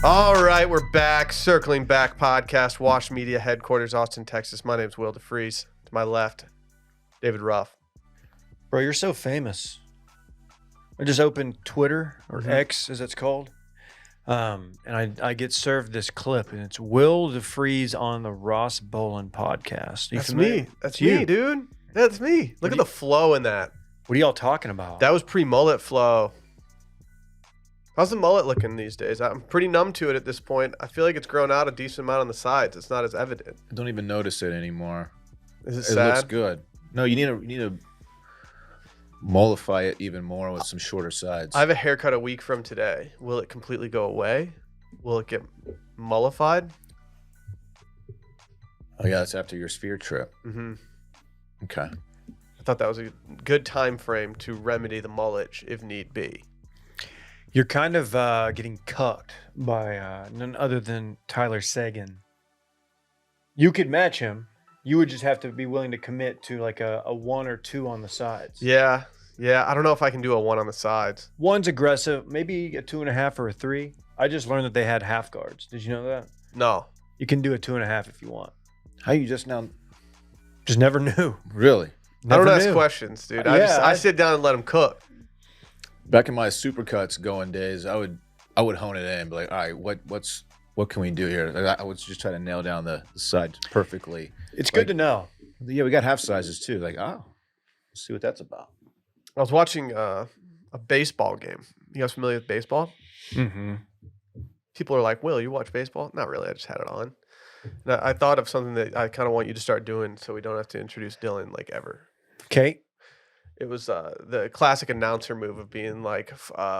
All right, we're back. Circling Back podcast, Wash Media headquarters, Austin, Texas. My name's Will DeFries. To my left, David Ruff. Bro, you're so famous. I just opened Twitter, or X as it's called, and I get served this clip, and it's Will DeFries on the Ross Bolin podcast. That's me. That's me, dude. That's me. Look at the flow in that. What are y'all talking about? That was pre-mullet flow. How's the mullet looking these days? I'm pretty numb to it at this point. I feel like it's grown out a decent amount on the sides. It's not as evident. I don't even notice it anymore. Is it sad? It looks good. No, you need to mollify it even more with some shorter sides. I have a haircut a week from today. Will it completely go away? Will it get mullified? Oh yeah, that's after your sphere trip. Mm-hmm. Okay. I thought that was a good time frame to remedy the mullet if need be. You're kind of getting cucked by none other than Tyler Sagan. You could match him. You would just have to be willing to commit to like a 1 or 2 on the sides. Yeah. I don't know if I can do a 1 on the sides. 1's aggressive, maybe a 2.5 or a 3. I just learned that they had half guards. Did you know that? No. You can do a 2.5 if you want. How you just now? Just never knew. Really? I don't ask questions, dude. I sit down and let them cook. Back in my supercuts going days, I would hone it in and be like, all right, what can we do here? Like, I would just try to nail down the sides perfectly. It's good to know. Yeah, we got half sizes too. Like, let's see what that's about. I was watching a baseball game. You guys familiar with baseball? Mm-hmm. People are like, Will, you watch baseball? Not really. I just had it on. And I thought of something that I kind of want you to start doing so we don't have to introduce Dylan like ever. Okay. It was the classic announcer move of being like,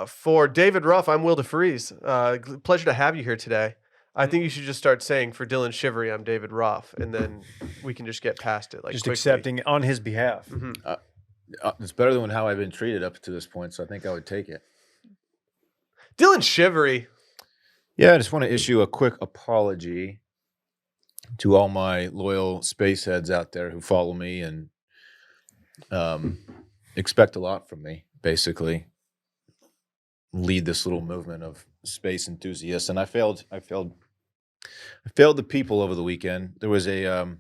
for David Ruff, I'm Will DeFries. Pleasure to have you here today. I think you should just start saying, for Dylan Shivery, I'm David Ruff, and then we can just get past it. Like just quickly. accepting on his behalf. Mm-hmm. It's better than how I've been treated up to this point, so I think I would take it. Dylan Shivery. Yeah, I just want to issue a quick apology to all my loyal space heads out there who follow me and expect a lot from me, basically. Lead this little movement of space enthusiasts, and I failed the people over the weekend. There was a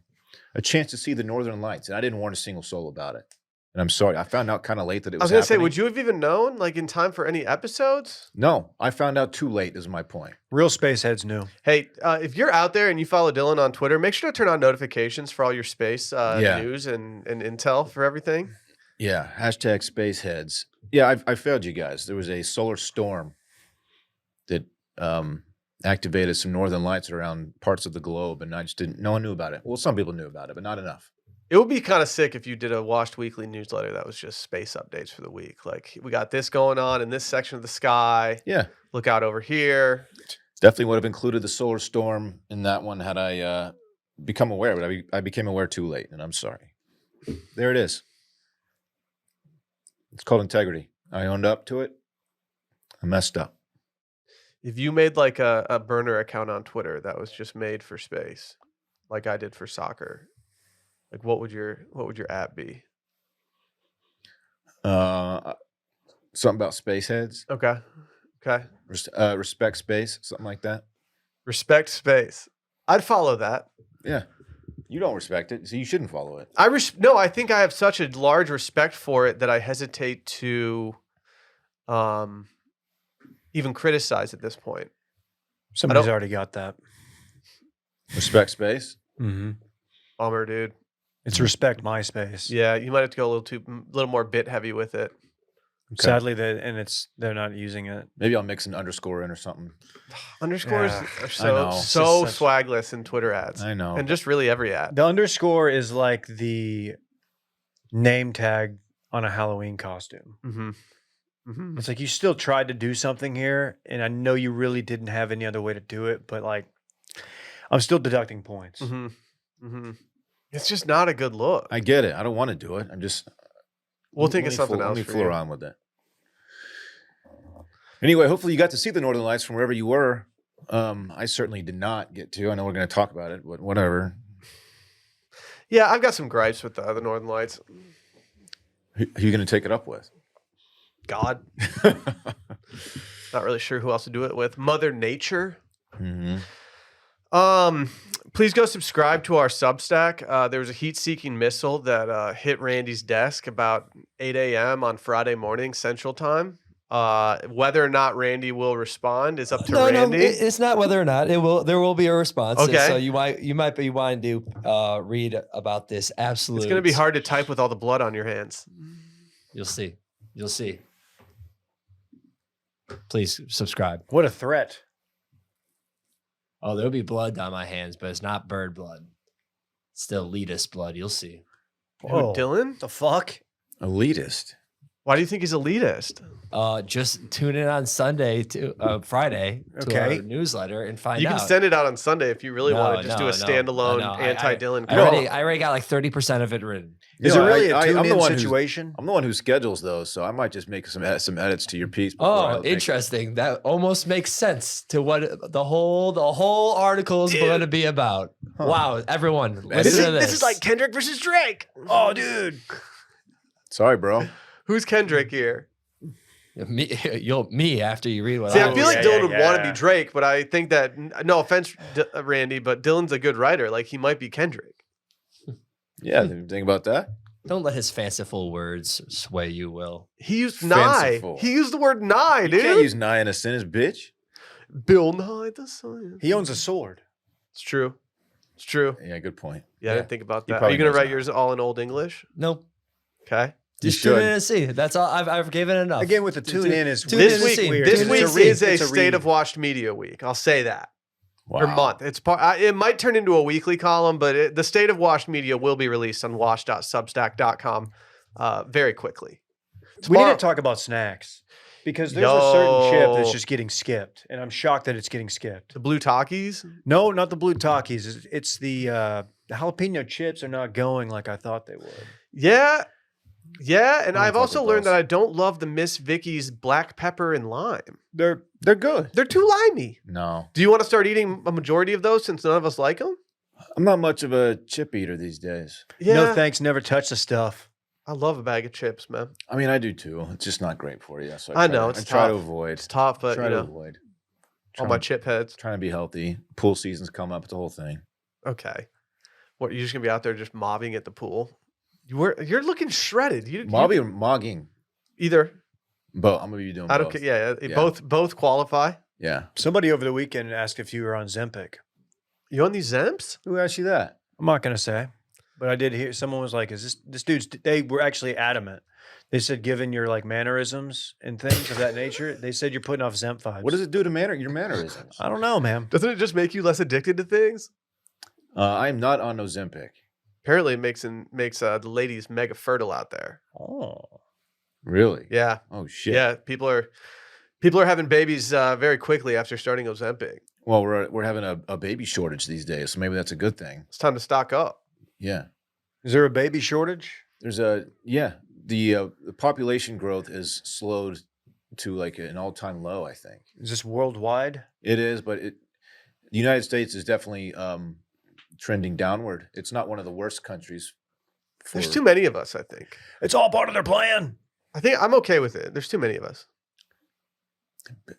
chance to see the Northern Lights, and I didn't warn a single soul about it. And I'm sorry, I found out kind of late that it was I was going to say, happening. would you have even known, like, in time for any episodes? No, I found out too late is my point. Real space heads knew. Hey, if you're out there and you follow Dylan on Twitter, make sure to turn on notifications for all your space news and intel for everything. Yeah, hashtag space heads. Yeah, I failed you guys. There was a solar storm that activated some northern lights around parts of the globe, and I just didn't. No one knew about it. Well, some people knew about it, but not enough. It would be kind of sick if you did a Washed Weekly newsletter that was just space updates for the week. Like, we got this going on in this section of the sky. Yeah. Look out over here. Definitely would have included the solar storm in that one had I become aware, but I became aware too late, and I'm sorry. There it is. It's called integrity. I owned up to it. I messed up. If you made like a burner account on Twitter that was just made for space, like I did for soccer, like what would your app be? Something about space heads. Okay. Respect space, something like that. Respect space. I'd follow that. Yeah. You don't respect it, so you shouldn't follow it. No, I think I have such a large respect for it that I hesitate to even criticize at this point. Somebody's already got that. Respect space? Mm-hmm. Bummer, dude. It's respect MySpace. Yeah, you might have to go a little more bit heavy with it. Okay. Sadly, they're not using it. Maybe I'll mix an underscore in or something. Underscores are so such swagless in Twitter ads. I know. And just really every ad. The underscore is like the name tag on a Halloween costume. Mm-hmm. Mm-hmm. It's like you still tried to do something here, and I know you really didn't have any other way to do it, but like I'm still deducting points. Mm-hmm. Mm-hmm. It's just not a good look. I get it. I don't want to do it. I'm just... We'll think of something else. Let me fool around with it. Anyway, hopefully you got to see the Northern Lights from wherever you were. I certainly did not get to. I know we're going to talk about it, but whatever. Yeah, I've got some gripes with the Northern Lights. Who are you going to take it up with? God. Not really sure who else to do it with. Mother Nature. Please go subscribe to our Substack. There was a heat-seeking missile that hit Randy's desk about 8 a.m. on Friday morning Central Time. Whether or not Randy will respond is up to Randy. No, it's not whether or not it will. There will be a response. Okay. So you might be wanting to read about this absolute. It's going to be hard to type with all the blood on your hands. You'll see. Please subscribe. What a threat. Oh, there'll be blood on my hands, but it's not bird blood. It's still elitist blood. You'll see. Who, Dylan? The fuck? Elitist. Why do you think he's elitist? Just tune in on Friday to our newsletter and find out. You can send it out on Sunday if you really want to just do a standalone anti-Dylan. I already got like 30% of it written. Is it really a tune-in situation? I'm the one who schedules those, so I might just make some edits to your piece. Oh, interesting. That almost makes sense to what the whole article is going to be about. Huh. Wow, everyone, listen to this. This is like Kendrick versus Drake. Oh, dude. Sorry, bro. Who's Kendrick here? Me after you read what I feel like Dylan would want to be Drake, but I think that, no offense, Randy, but Dylan's a good writer. Like, he might be Kendrick. Yeah, think about that. Don't let his fanciful words sway you, Will. He used nigh. He used the word nigh, dude. You can't use nigh in a sentence, bitch. Bill Nye the Science. He owns a sword. It's true. Yeah, good point. Yeah, I didn't think about that. Are you going to write yours all in Old English? Nope. Okay. Just tune in and see. That's all. I've given enough. Again, with the tune in is this week. Weird. This week is a State of Washed Media week. I'll say that. Wow. Or month. It might turn into a weekly column, but the State of Washed Media will be released on wash.substack.com very quickly. We need to talk about snacks because there's a certain chip that's just getting skipped, and I'm shocked that it's getting skipped. The blue Takis? No, not the blue Takis. It's the jalapeno chips are not going like I thought they would. Yeah, and I've also learned that I don't love the Miss Vicky's black pepper and lime. They're good. They're too limey. No. Do you want to start eating a majority of those since none of us like them? I'm not much of a chip eater these days. Yeah. No thanks, never touch the stuff. I love a bag of chips, man. I mean, I do too. It's just not great for you. So I know it's I tough. try to avoid. It's tough, but try to avoid. All my chip heads. Trying to be healthy. Pool season's come up. It's the whole thing. Okay. What, you're just gonna be out there just mobbing at the pool? You're looking shredded. Mobbing or mogging? Either. But I'm gonna be doing both. Yeah. Both qualify. Yeah. Somebody over the weekend asked if you were on Zempic. You on these Zemps? Who asked you that? I'm not gonna say, but I did hear someone was like, "Is this dude's?" They were actually adamant. They said, given your like mannerisms and things of that nature, they said you're putting off Zemp vibes. What does it do to your mannerisms? I don't know, man. Doesn't it just make you less addicted to things? I'm not on Ozempic. Apparently, it makes the ladies mega fertile out there. Oh, really? Yeah. Oh shit. Yeah, people are having babies very quickly after starting Ozempic. Well, we're having a baby shortage these days, so maybe that's a good thing. It's time to stock up. Yeah. Is there a baby shortage? There's the population growth is slowed to like an all-time low, I think. Is this worldwide? It is, but the United States is definitely trending downward. It's not one of the worst countries. There's too many of us, I think. It's all part of their plan. I think I'm okay with it. There's too many of us.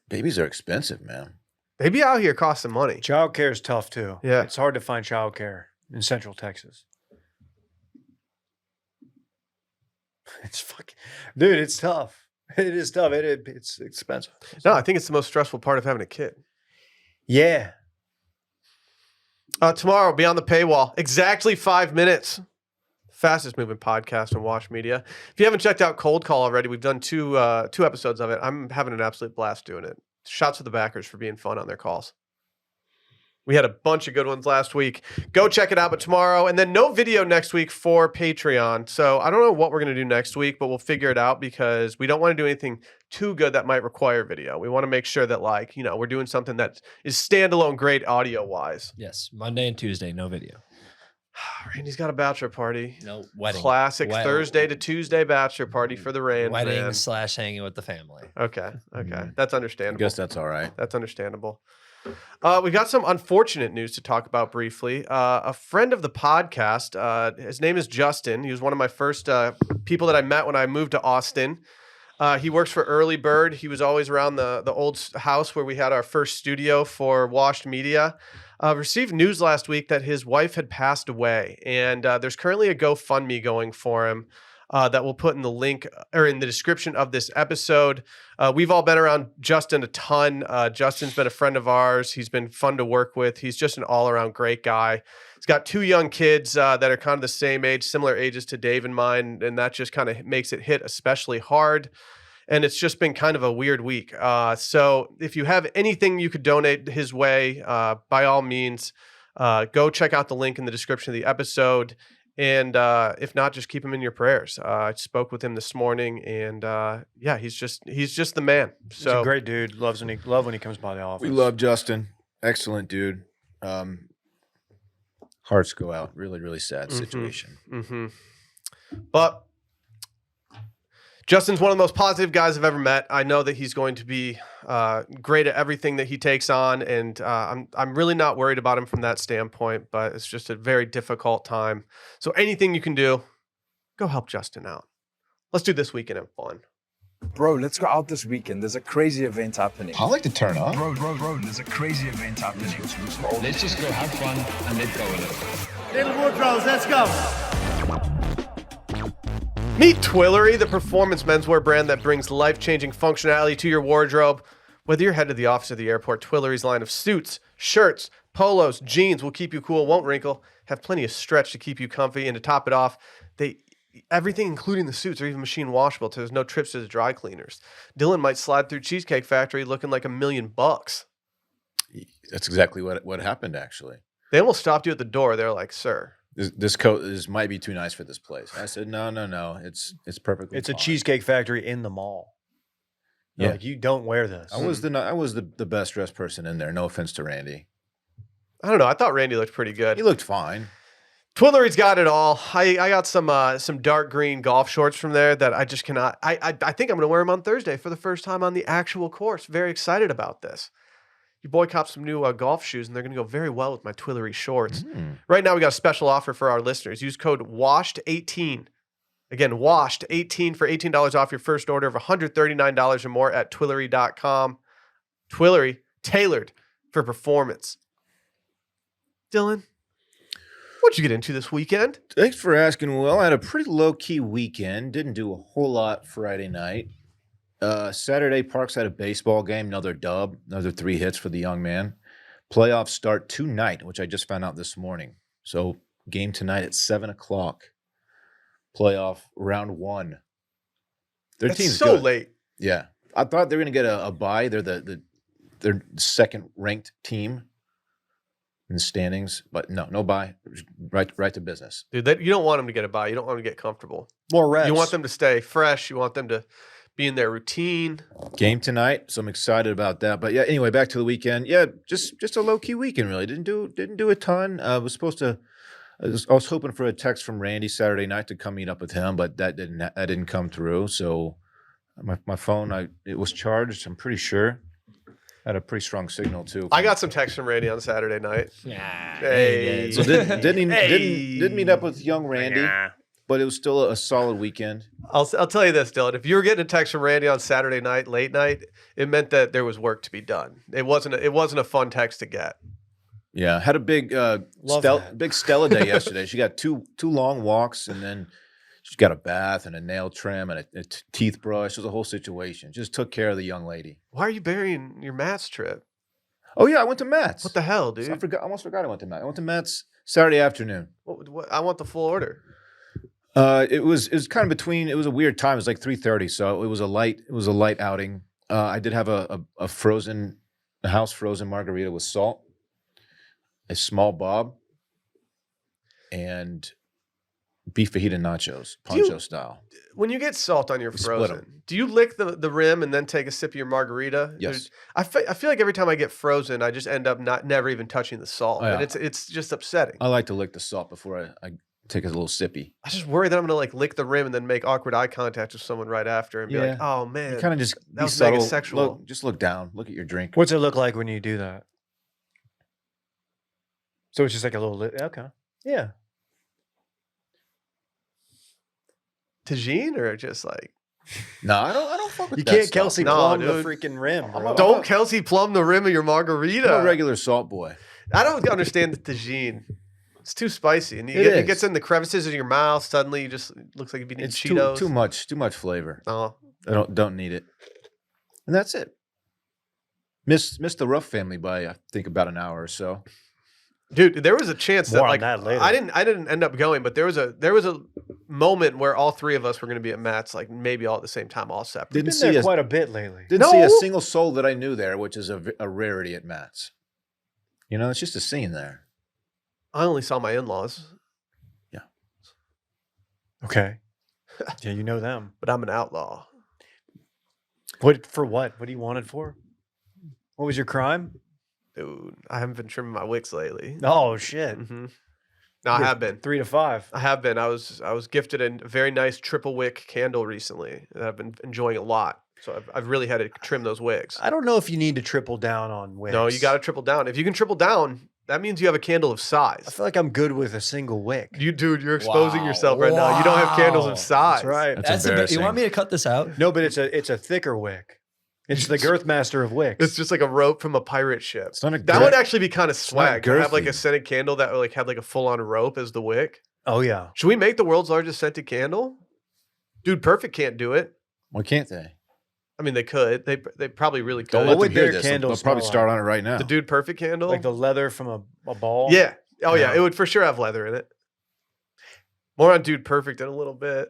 Babies are expensive, man. Baby out here costs some money. Childcare is tough too. Yeah. It's hard to find childcare in Central Texas. It's fucking, dude, it's tough. It is tough. It's expensive. No, I think it's the most stressful part of having a kid. Yeah. Tomorrow, Beyond the Paywall, exactly 5 minutes. Fastest moving podcast on Wash Media. If you haven't checked out Cold Call already, we've done two episodes of it. I'm having an absolute blast doing it. Shouts to the backers for being fun on their calls. We had a bunch of good ones last week. Go check it out. But tomorrow, and then no video next week for Patreon. So I don't know what we're going to do next week, but we'll figure it out because we don't want to do anything too good that might require video. We want to make sure that, like, we're doing something that is standalone great audio-wise. Yes, Monday and Tuesday, no video. Randy's got a bachelor party. No wedding. Classic Thursday to Tuesday bachelor party for the Rand. Wedding / hanging with the family. Okay. That's I understandable. guess that's all right. That's understandable. We got some unfortunate news to talk about briefly. A friend of the podcast, his name is Justin. He was one of my first people that I met when I moved to Austin. He works for Early Bird. He was always around the old house where we had our first studio for Washed Media. Received news last week that his wife had passed away, and there's currently a GoFundMe going for him that we'll put in the link or in the description of this episode. We've all been around Justin a ton. Justin's been a friend of ours. He's been fun to work with. He's just an all-around great guy. He's got 2 young kids that are kind of the same age, similar ages to Dave and mine, and that just kind of makes it hit especially hard. And it's just been kind of a weird week. So if you have anything you could donate his way, by all means, go check out the link in the description of the episode. And if not, just keep him in your prayers. I spoke with him this morning, and yeah, he's just the man. So He's a great dude. Love when he comes by the office. We love Justin. Excellent dude. Hearts go out. Really, really sad situation. But Justin's one of the most positive guys I've ever met. I know that he's going to be great at everything that he takes on, and I'm really not worried about him from that standpoint, but it's just a very difficult time. So anything you can do, go help Justin out. Let's do this weekend have fun. Bro, let's go out this weekend. There's a crazy event happening. I like to turn up. Bro, there's a crazy event happening. Let's just go have fun and let's go with it. Little Woodrows, let's go. Meet Twillery, the performance menswear brand that brings life-changing functionality to your wardrobe. Whether you're headed to the office or the airport, Twillery's line of suits, shirts, polos, jeans will keep you cool, won't wrinkle, have plenty of stretch to keep you comfy, and to top it off, everything, including the suits, are even machine washable, so there's no trips to the dry cleaners. Dylan might slide through Cheesecake Factory looking like $1 million. That's exactly what happened, actually. They almost stopped you at the door. They're like, "Sir, This coat might be too nice for this place." I said, no. It's perfectly It's a fine. Cheesecake Factory in the mall. They're Yeah. like, you don't wear this. I was the best dressed person in there. No offense to Randy. I don't know. I thought Randy looked pretty good." He looked fine. Twillery's got it all. I got some dark green golf shorts from there that I just cannot. I think I'm going to wear them on Thursday for the first time on the actual course. Very excited about this. Your boy copped some new golf shoes, and they're going to go very well with my Twillery shorts. Right now, we got a special offer for our listeners. Use code WASHED18. Again, WASHED18 for $18 off your first order of $139 or more at Twillery.com. Twillery, tailored for performance. Dylan, what'd you get into this weekend? Thanks for asking. Well, I had a pretty low-key weekend. Didn't do a whole lot Friday night. Saturday, Parks had a baseball game, another dub, another 3 hits for the young man. Playoffs start tonight, which I just found out this morning. So game tonight at 7 o'clock. Playoff round 1. Their That's team's so good. late. Yeah. I thought they were going to get a bye. They're their second-ranked team in the standings, but no bye. Right to business. Dude, you don't want them to get a bye. You don't want them to get comfortable. More reps. You want them to stay fresh. You want them to be in their routine. Game tonight, so I'm excited about that. But yeah, anyway, back to the weekend. Yeah, just a low key weekend. Really didn't do a ton. I was hoping for a text from Randy Saturday night to come meet up with him, but that didn't come through. So my phone, it was charged. I'm pretty sure. Had a pretty strong signal too. I got some texts from Randy on Saturday night. Yeah. Hey. So didn't Hey. meet up with young Randy, but it was still a solid weekend. I'll tell you this, Dylan. If you were getting a text from Randy on Saturday night, late night, it meant that there was work to be done. It wasn't a fun text to get. Yeah, had a big big Stella day yesterday. She got two long walks, and then she got a bath and a nail trim and a teeth brush. It was a whole situation. Just took care of the young lady. Why are you burying your Matt's trip? Oh yeah, I went to Matt's. What the hell, dude? I almost forgot I went to Matt's. I went to Matt's Saturday afternoon. What, I want the full order. It was kind of between. It was a weird time. It was like 3:30, so it was a light outing. I did have a house frozen margarita with salt, a small bob, and beef fajita nachos, poncho style. When you get salt on your split 'em. frozen, do you lick the rim and then take a sip of your margarita? Yes. I feel like every time I get frozen, I just end up never even touching the salt, Oh, yeah. and it's just upsetting. I like to lick the salt before I take a little sippy. I just worry that I'm gonna lick the rim and then make awkward eye contact with someone right after and be like, Yeah. "Oh man, You kind of just that be was subtle. mega sexual." Just look down. Look at your drink. What's it look like when you do that? So it's just like a little okay. Yeah. Tagine or just like No, I don't fuck with You that can't stuff. Kelsey No, plumb the dude. freaking rim, bro. Don't Kelsey plumb the rim of your margarita. I'm a regular salt boy. I don't understand the tagine. It's too spicy, and It it is. gets in the crevices of your mouth. Suddenly, you just looks like you've been eating It's Cheetos. too much flavor. Oh, I don't need it, and that's it. Missed the Ruff family by I think about an hour or so. dude, there was a chance that More on like that later. I didn't end up going, but there was a moment where all three of us were going to be at Matt's, like maybe all at the same time, all separate. Didn't Been see there a, quite a bit lately. didn't see a No. single soul that I knew there, which is a rarity at Matt's. You know, it's just a scene there. I only saw my in-laws, Okay. Yeah, you know them. but I'm an outlaw. What for? What? What do you want it for? What was your crime? Dude, I haven't been trimming my wicks lately. Oh shit! hmm No, I have been. 3 to 5. I have been. I was gifted a very nice triple wick candle recently that I've been enjoying a lot. So I've really had to trim those wicks. I don't know if you need to triple down on wicks. No, you got to triple down. If you can triple down, that means you have a candle of I size. feel like I'm good with a single wick. You're exposing Wow. yourself right now. You don't have candles Wow. of size. That's right. That's That's a bit, embarrassing. you want me to cut this out? No, but it's a thicker wick. It's the Girthmaster of wicks. It's just like a rope from a pirate ship. It's not a That would actually be kind of not swag. To have like a girthy. scented candle that like had like a full on rope as the wick. Oh yeah. Should we make the world's largest scented candle? Dude, Perfect can't do it. Why can't they? I mean, they could. They probably really could. Don't What let would them hear their this. They'll candles probably smell start like? on it right now. The Dude Perfect candle. Like the leather from a ball. Yeah. Oh yeah. Yeah. It would for sure have leather in it. More on Dude Perfect in a little bit.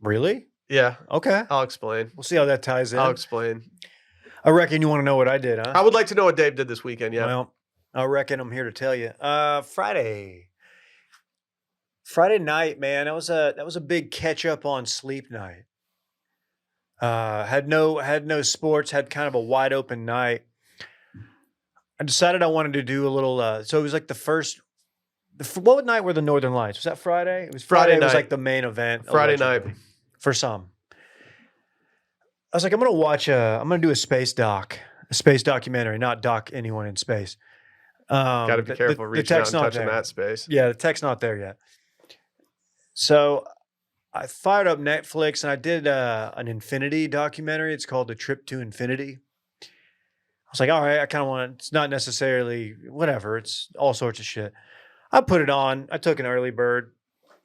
Really? Yeah, Okay. I'll explain. We'll see how that ties in. I'll explain. I reckon you want to know what I did, huh? I would like to know what Dave did this weekend. Yeah. Well, I reckon I'm here to tell you. Friday night, man. That was a big catch up on sleep night. Had no sports. Had kind of a wide open night. I decided I wanted to do a little. So it was like the first. What night were the Northern Lights? Was that Friday? It was Friday Friday. It was night. like the main event. Friday night. allegedly, for some. I was like, I'm gonna do a space documentary, not doc anyone in space. Got to be careful reaching out tech's and not touching there. that space. Yeah, the tech's not there yet. So I fired up Netflix and I did an Infinity documentary. It's called The Trip to Infinity. I was like, all right, I kind of want it's not necessarily whatever. It's all sorts of shit. I put it on. I took an early bird.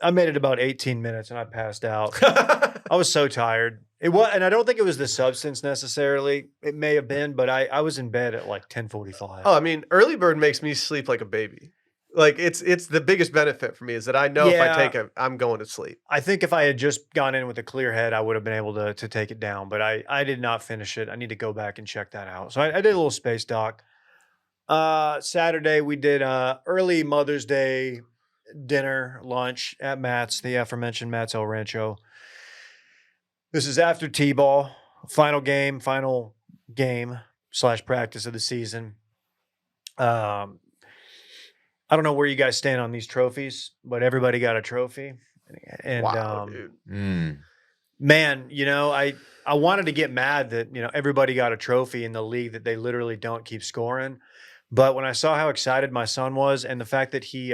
I made it about 18 minutes and I passed out. I was so tired. It was, and I don't think it was the substance necessarily. It may have been, but I was in bed at like 10:45. Oh, I mean, early bird makes me sleep like a baby. Like it's the biggest benefit for me is that I know if I Yeah. take it, I'm going to sleep. I think if I had just gone in with a clear head, I would have been able to take it down. But I did not finish it. I need to go back and check that out. So I did a little space doc. Saturday we did early Mother's Day dinner lunch at Matt's, the aforementioned Matt's El Rancho. This is after T-ball, final game / practice of the season. I don't know where you guys stand on these trophies, but everybody got a trophy. And Wow, dude. man, I wanted to get mad that, everybody got a trophy in the league that they literally don't keep scoring. But when I saw how excited my son was and the fact that he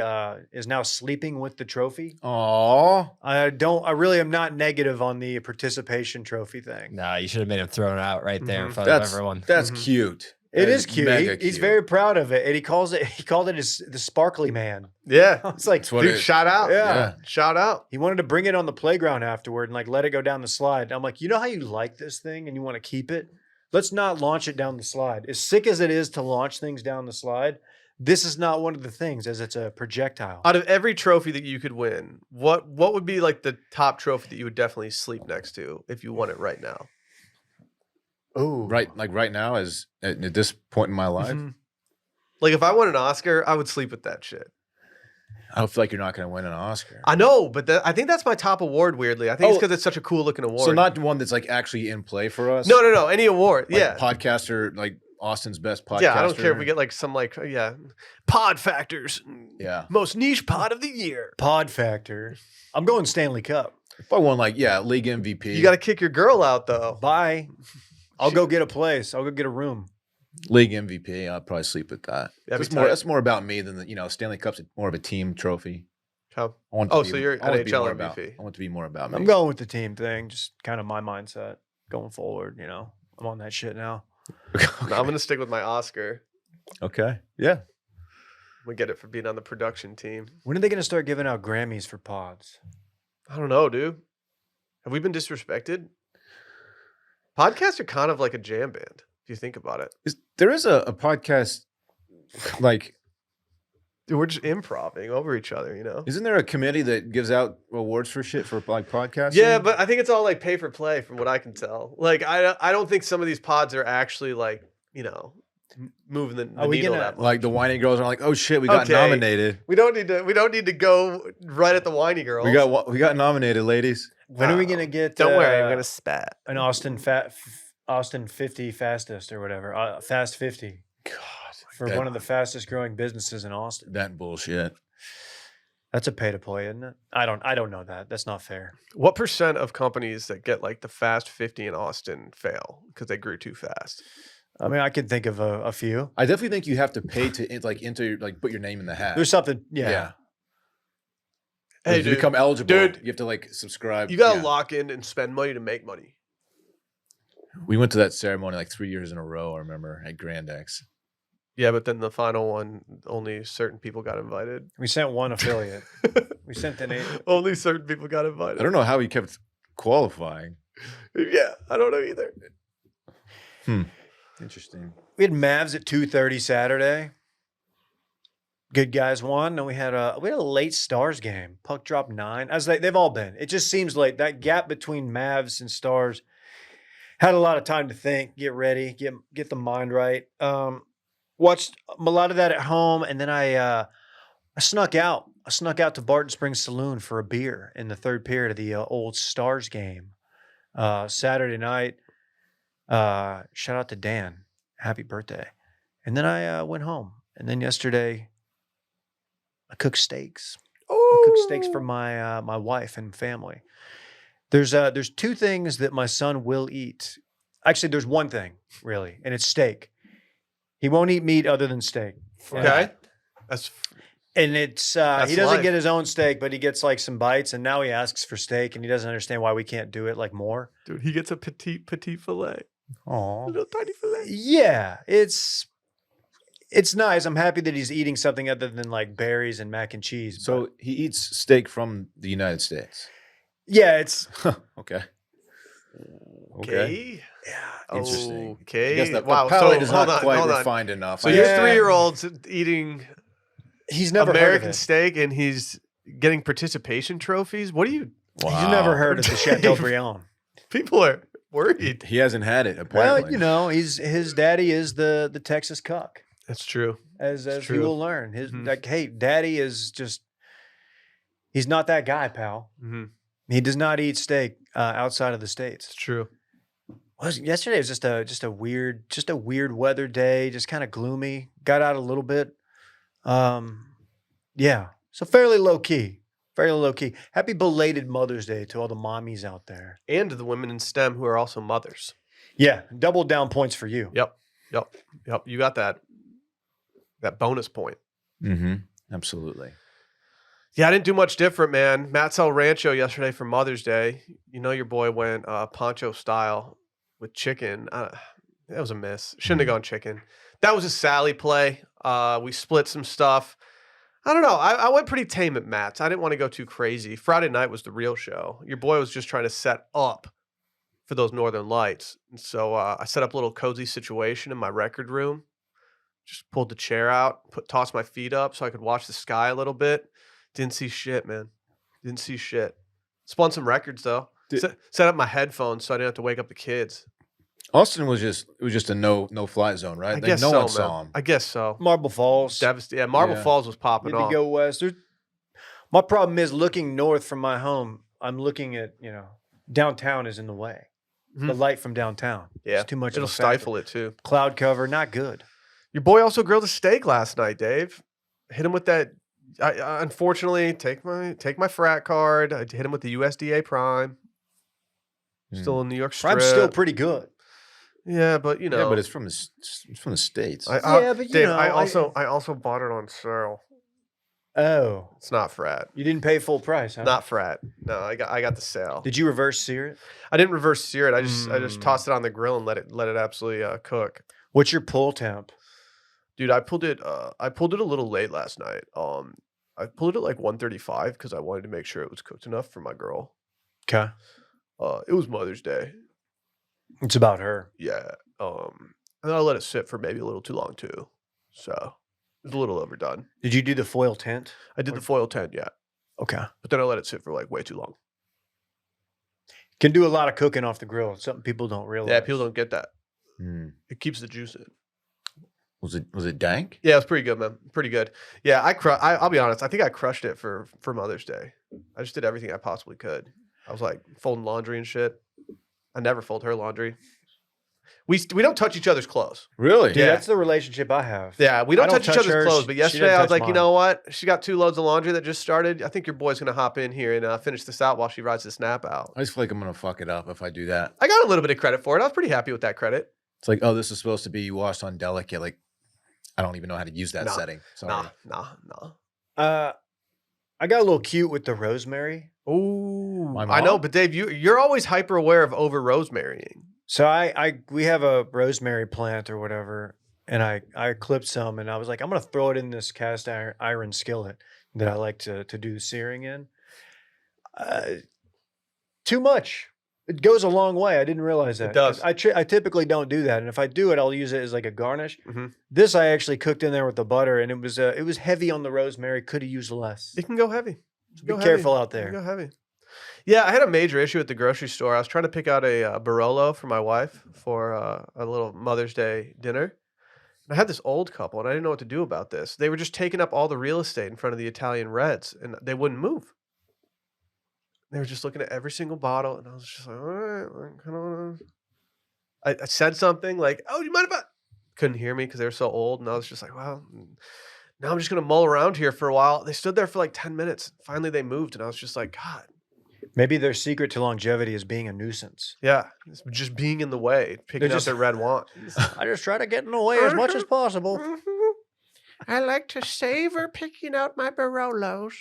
is now sleeping with the trophy, Aw. I really am not negative on the participation trophy thing. No, you should have made him throw it out right there in Mhm. front of That's everyone. That's Mhm. cute. It That is cute. mega He's very proud of it. And he called it the sparkly man. Yeah. It's like, That's what Dude, it is. shout out. Yeah. Shout out. he wanted to bring it on the playground afterward and like let it go down the slide. And I'm like, you know how you like this thing and you want to keep it? Let's not launch it down the slide. As sick as it is to launch things down the slide, this is not one of the things as it's a projectile. Out of every trophy that you could win, what would be like the top trophy that you would definitely sleep next to if you won it right now? Oh, Right now is at this point in my life. Mhm. Like if I won an Oscar, I would sleep with that shit. I don't feel like you're not going to win an Oscar. I know, but I think that's my top award. Weirdly, I think it's Oh, because it's such a cool looking award. So not one that's like actually in play for us. no, any award. Like Yeah, podcaster, like Austin's best podcaster. yeah. I don't care if we get like some pod factors. Yeah. Most niche pod of the year. Pod factor. I'm going Stanley Cup. If I won league MVP. You got to kick your girl out though. Bye. I'll go get a place. I'll go get a room. league MVP. I'll probably sleep with that. That'd be That's more. tight. That's more about me than Stanley Cup's more of a team trophy. How? I want it to Oh, be- so you're I want it to be NHL more about- MVP. I want it to be more about me. I'm going with the team thing. Just kind of my mindset going forward. You know, I'm on that shit now. No, I'm gonna stick with my Oscar. Okay. Yeah. We get it for being on the production team. When are they going to start giving out Grammys for pods? I don't know, dude. Have we been disrespected? Podcasts are kind of like a jam band, if you think about it. There is a podcast, like, Dude, we're just improving over each other, you know? isn't there a committee that gives out awards for shit for like podcasting? Yeah, but I think it's all like pay for play from what I can tell. Like, I don't think some of these pods are actually like, you know, moving the Are we needle gonna- that much. like the whiny girls are like, oh shit, we got Okay. nominated. We don't need to go right at the whiny girls. We got nominated, ladies. When are we going to get? Don't worry, I'm gonna spat. an Austin 50 fastest or whatever, Fast 50 God, for that, one of the fastest growing businesses in Austin. that bullshit. That's a pay to play, isn't it? I don't know that. That's not fair. What % of companies that get like the Fast 50 in Austin fail because they grew too fast? I mean, I can think of a few. I definitely think you have to pay to like enter like put your name in the hat. There's something, yeah. Hey, to dude, become eligible, dude, you have to like subscribe. you gotta Yeah. lock in and spend money to make money. We went to that ceremony like 3 years in a row. I remember at Grand X. Yeah, but then the final one, only certain people got invited. We sent one affiliate. We sent an eight. Only certain people got invited. I don't know how he kept qualifying. Yeah, I don't know either. Interesting. We had Mavs at 2:30 Saturday. Good guys won, and we had a late Stars game. Puck dropped 9. As they've all been. It just seems like that gap between Mavs and Stars had a lot of time to think, get ready, get the mind right. Watched a lot of that at home, and then I snuck out. I snuck out to Barton Springs Saloon for a beer in the third period of the old Stars game Saturday night. Shout out to Dan. Happy birthday. And then I went home. And then yesterday, I cooked steaks. I cooked steaks for my my wife and family. There's 2 things that my son will eat. Actually, there's one thing, really, and it's steak. He won't eat meat other than steak. Okay, that's And it's That's he doesn't life. get his own steak, but he gets like some bites, and now he asks for steak, and he doesn't understand why we can't do it like more. dude. He gets a petite fillet, Oh, little tiny fillet. yeah, it's nice. I'm happy that he's eating something other than like berries and mac and cheese. So but he eats steak from the United States. yeah, it's Okay. Okay. yeah. Interesting. Okay. I guess the wow. palate So is hold not on, quite hold on. refined enough. So I your Yeah. 3-year-old's eating He's never American heard of it. steak and he's getting participation trophies. What do you? He's never Wow. heard of the Chateaubriand. People are worried. He hasn't had it apparently. Well, you know, his daddy is the Texas cuck, That's true. as he true. will learn. His Mhm. like, hey, daddy is just he's not that guy, pal. Mm-hmm. He does not eat steak outside of the states. It's true. Yesterday was just a weird weather day, just kind of gloomy. Got out a little bit. Yeah. So fairly low key. Happy belated Mother's Day to all the mommies out there. And the women in STEM who are also mothers. Yeah, double down points for you. Yep. You got that bonus point. Mm-hmm. Absolutely. Yeah, I didn't do much different, man. Matt's El Rancho yesterday for Mother's Day. You know your boy went poncho style with chicken. That was a miss. Shouldn't have gone chicken. That was a Sally play. We split some stuff. I don't know. I went pretty tame at Matt's. I didn't want to go too crazy. Friday night was the real show. Your boy was just trying to set up for those Northern Lights. And so I set up a little cozy situation in my record room. Just pulled the chair out, tossed my feet up so I could watch the sky a little bit. Didn't see shit, man. Didn't see shit. Spun some records though. Set up my headphones so I didn't have to wake up the kids. Austin was just a no fly zone, right? I Like, guess no so, one saw man. him. I guess so. Marble Falls. Yeah, Marble Yeah. Falls was popping Need to off. go west. My problem is looking north from my home. I'm looking at, downtown is in the way. The Mhm. light from downtown. Yeah, It's too much. it'll of a factor. stifle it too. Cloud cover, not good. Your boy also grilled a steak last night, Dave. Hit him with that. I unfortunately take my frat card. I hit him with the USDA Prime. Still in New York Strip. Prime's still pretty good. Yeah, but you know. Yeah, but it's from the states. I Yeah, but Dave, know, I also bought it on sale. Oh, It's not frat. you didn't pay full price, huh? Not frat. No, I got the sale. Did you reverse sear it? I didn't reverse sear it. I just Mm. tossed it on the grill and let it absolutely cook. What's your pull temp? Dude, I pulled it a little late last night. I pulled it at like 135 because I wanted to make sure it was cooked enough for my girl. Okay. It was Mother's Day. It's about her. Yeah. And then I let it sit for maybe a little too long too. So it was a little overdone. Did you do the foil tent? I did the foil tent, yeah. Okay. But then I let it sit for like way too long. Can do a lot of cooking off the grill. It's something people don't realize. Yeah, people don't get that. Hmm. It keeps the juice in. Was it dank? Yeah, it was pretty good, man. Pretty good. Yeah, I'll be honest. I think I crushed it for Mother's Day. I just did everything I possibly could. I was like folding laundry and shit. I never fold her laundry. We don't touch each other's clothes. Really? Dude, Yeah. that's the relationship I have. Yeah, we don't touch each other's hers, clothes. But she yesterday doesn't I was touch like, you mine. know what? She got 2 loads of laundry that just started. I think your boy's gonna hop in here and finish this out while she rides the snap out. I just feel like I'm gonna fuck it up if I do that. I got a little bit of credit for it. I was pretty happy with that credit. It's like, oh, this is supposed to be washed on delicate. Like, I don't even know how to use that No, setting. Sorry. Nah. I got a little cute with the rosemary. Ooh, My I know, mom? but Dave, you're always hyper aware of over rosemarying. So we have a rosemary plant or whatever, and I clipped some, and I was like, I'm gonna throw it in this cast iron skillet that I like to do the searing in. Too much. It goes a long way. I didn't realize that. 'Cause does. I typically don't do that, and if I do it, I'll use it as like a garnish. Mhm. This I actually cooked in there with the butter, and it was heavy on the rosemary. Could have used less. It can go heavy. Be Go careful heavy. out It can there. Go heavy. Yeah, I had a major issue at the grocery store. I was trying to pick out a Barolo for my wife for a little Mother's Day dinner. And I had this old couple, and I didn't know what to do about this. They were just taking up all the real estate in front of the Italian Reds, and they wouldn't move. They were just looking at every single bottle, and I was just like, all right, I kind of want to. I said something like, "Oh, do you mind if I?" Couldn't hear me because they were so old, and I was just like, "Well, now I'm just gonna mull around here for a while." They stood there for like 10 minutes. Finally, they moved, and I was just like, "God, Maybe their secret to longevity is being a nuisance. yeah, it's just being in the way, picking out just- their red wine." I just try to get in the way as much as possible. I like to savor picking out my Barolos.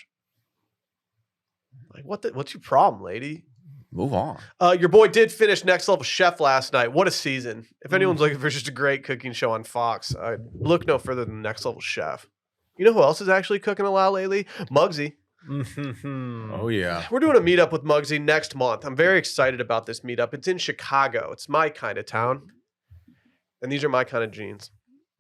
Like, what's your problem, lady? Move on. Your boy did finish Next Level Chef last night. What a season. If anyone's looking for just a great cooking show on Fox, look no further than Next Level Chef. You know who else is actually cooking a lot lately? Muggsy. Oh yeah. We're doing a meetup with Muggsy next month. I'm very excited about this meetup. It's in Chicago. It's my kind of town. And these are my kind of jeans.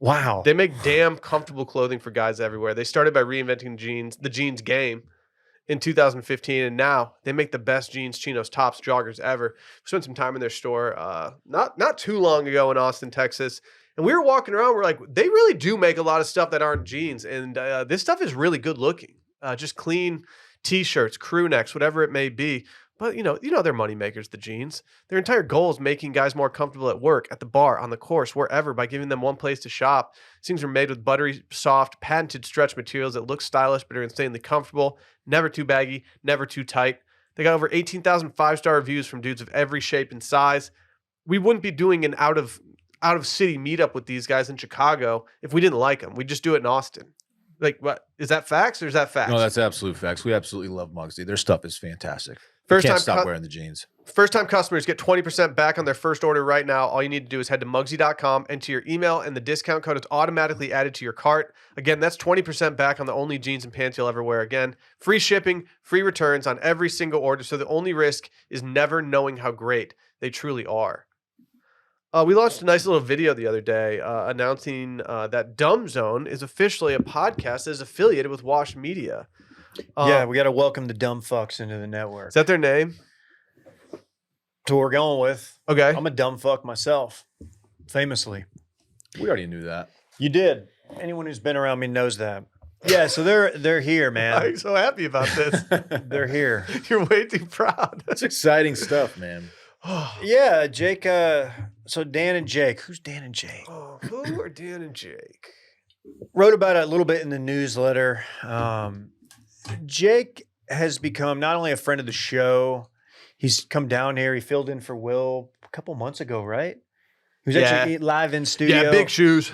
Wow. They make damn comfortable clothing for guys everywhere. They started by reinventing the jeans game in 2015, and now they make the best jeans, chinos, tops, joggers ever. We spent some time in their store not too long ago in Austin, Texas, and we were walking around. We're like, they really do make a lot of stuff that aren't jeans, and this stuff is really good looking. Just clean t-shirts, crew necks, whatever it may be. But you know they're money makers, the jeans. Their entire goal is making guys more comfortable at work, at the bar, on the course, wherever, by giving them one place to shop. These things are made with buttery, soft, patented stretch materials that look stylish but are insanely comfortable. Never too baggy, never too tight. They got over 18,000 5-star reviews from dudes of every shape and size. We wouldn't be doing an out of city meetup with these guys in Chicago if we didn't like them. We'd just do it in Austin. Like, what is that facts or is that facts? No, that's absolute facts. We absolutely love Muggsy. Their stuff is fantastic. First Can't time stop cut- wearing the jeans. First-time customers get 20% back on their first order right now. All you need to do is head to Muggsy.com, enter your email, and the discount code is automatically added to your cart. Again, that's 20% back on the only jeans and pants you'll ever wear again. Free shipping, free returns on every single order, so the only risk is never knowing how great they truly are. We launched a nice little video the other day announcing that Dumb Zone is officially a podcast that is affiliated with Wash Media. Yeah, we got to welcome the dumb fucks into the network. Is that their name? That's what we're going with. Okay. I'm a dumb fuck myself, famously. We already knew that. You did. Anyone who's been around me knows that. Yeah, so they're here, I'm man. so happy about this. They're here. You're way too proud. That's exciting stuff, man. Yeah, Jake. So Dan and Jake. Who's Dan and Jake? Oh, who are Dan and Jake? Wrote about it a little bit in the newsletter. Jake has become not only a friend of the show, he's come down here. He filled in for Will a couple months ago, right? He was actually live in studio. Yeah, big shoes.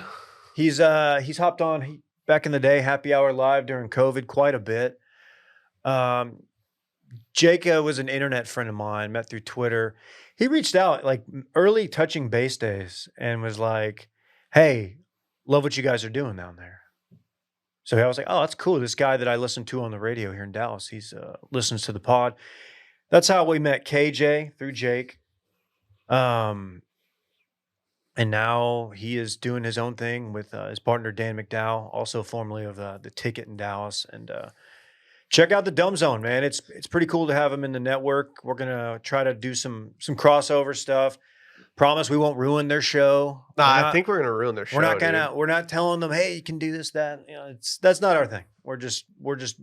He's hopped on. back in the day, Happy Hour Live during COVID, quite a bit. Jake was an internet friend of mine, met through Twitter. He reached out like early touching base days and was like, hey, love what you guys are doing down there. So I was like, oh, that's cool. This guy that I listen to on the radio here in Dallas, he's listens to the pod. That's how we met KJ through Jake. And now he is doing his own thing with his partner, Dan McDowell, also formerly of the Ticket in Dallas. And check out the Dumb Zone, man. It's pretty cool to have him in the network. We're going to try to do some crossover stuff. Promise we won't ruin their show. I think we're going to ruin their show. We're not telling them, hey, you can do this, that. You know, that's not our thing. We're just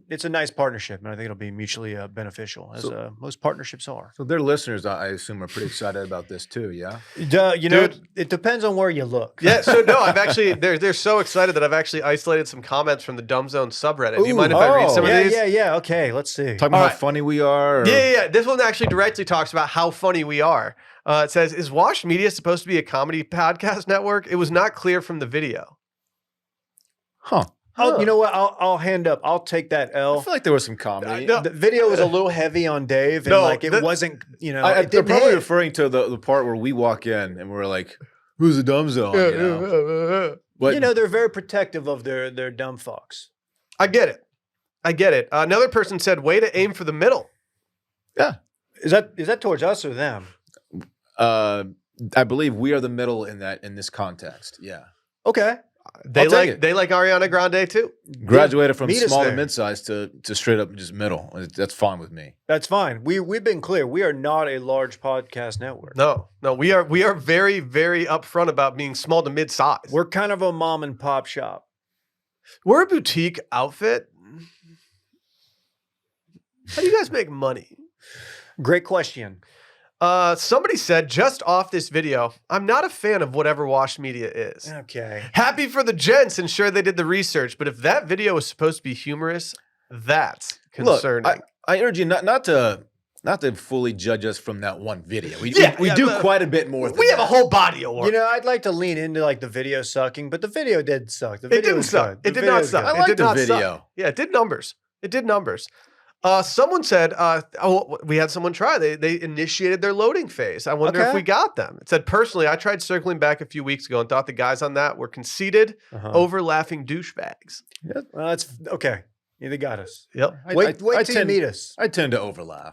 it's a nice partnership, and I think it'll be mutually beneficial, as most partnerships are. So their listeners, I assume, are pretty excited about this too, yeah? You know, it depends on where you look. Yeah, so no, I've actually they're so excited that I've actually isolated some comments from the Dumb Zone subreddit. Do you mind if I read some of these? Yeah. Okay, let's see. Talking about how funny we are? Or? Yeah. This one actually directly talks about how funny we are. It says, is Washed Media supposed to be a comedy podcast network? It was not clear from the video. Huh. You know what? I'll hand up. I'll take that I L. feel like there was some comedy. No. The video was a little heavy on Dave, and it wasn't, you know. They're it didn't probably hit. referring to the part where we walk in and we're like, who's the Dumb Zone? You know? But You know, they're very protective of their dumb fucks. I get it. Another person said, way to aim for the middle. yeah. Is that towards us or them? I believe we are the middle in this context. Yeah. Okay. They I'll take like it. they like Ariana Grande too. Graduated from Meet us small to there. mid-size to straight up just middle. That's fine with me. That's fine. We've been clear. We are not a large podcast network. No, we are very, very upfront about being small to mid size. We're kind of a mom and pop shop. We're a boutique outfit. How do you guys make money? Great question. Somebody said just off this video, I'm not a fan of whatever Washed Media is. Okay. Happy for the gents and sure they did the research, but if that video was supposed to be humorous, that's concerning. Look, I urge you not to fully judge us from that one video. We Yeah, do but quite a bit more. we have a whole body of work. You know, I'd like to lean into like the video sucking, but the video did suck. The It video didn't was suck. good. It The did not video's suck. good. I like did the not suck. video. Yeah, it did numbers. Someone said, we had someone try. They initiated their loading phase. I wonder if Okay. we got them. It said, personally, I tried circling back a few weeks ago and thought the guys on that were conceited, Uh-huh. over-laughing douchebags. Well, that's okay. Yeah, they got us. Yep. Wait till you meet us. I tend to overlaugh,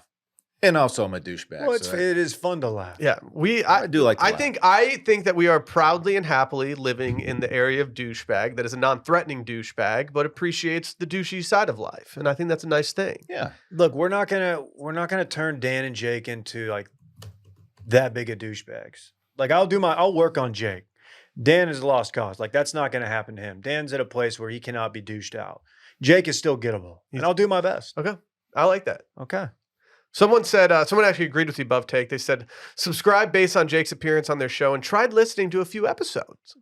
and also I'm a douchebag. Well, so it is fun to laugh. Yeah. I do like to laugh. I think that we are proudly and happily living in the area of douchebag that is a non-threatening douchebag, but appreciates the douchey side of life. And I think that's a nice thing. Yeah. Look, we're not gonna turn Dan and Jake into like that big of douchebags. Like I'll work on Jake. Dan is a lost cause. Like that's not gonna happen to him. Dan's at a place where he cannot be douched out. Jake is still gettable, and I'll do my best. Okay. I like that. Okay. Someone said, someone actually agreed with the above take. They said, subscribe based on Jake's appearance on their show and tried listening to a few episodes.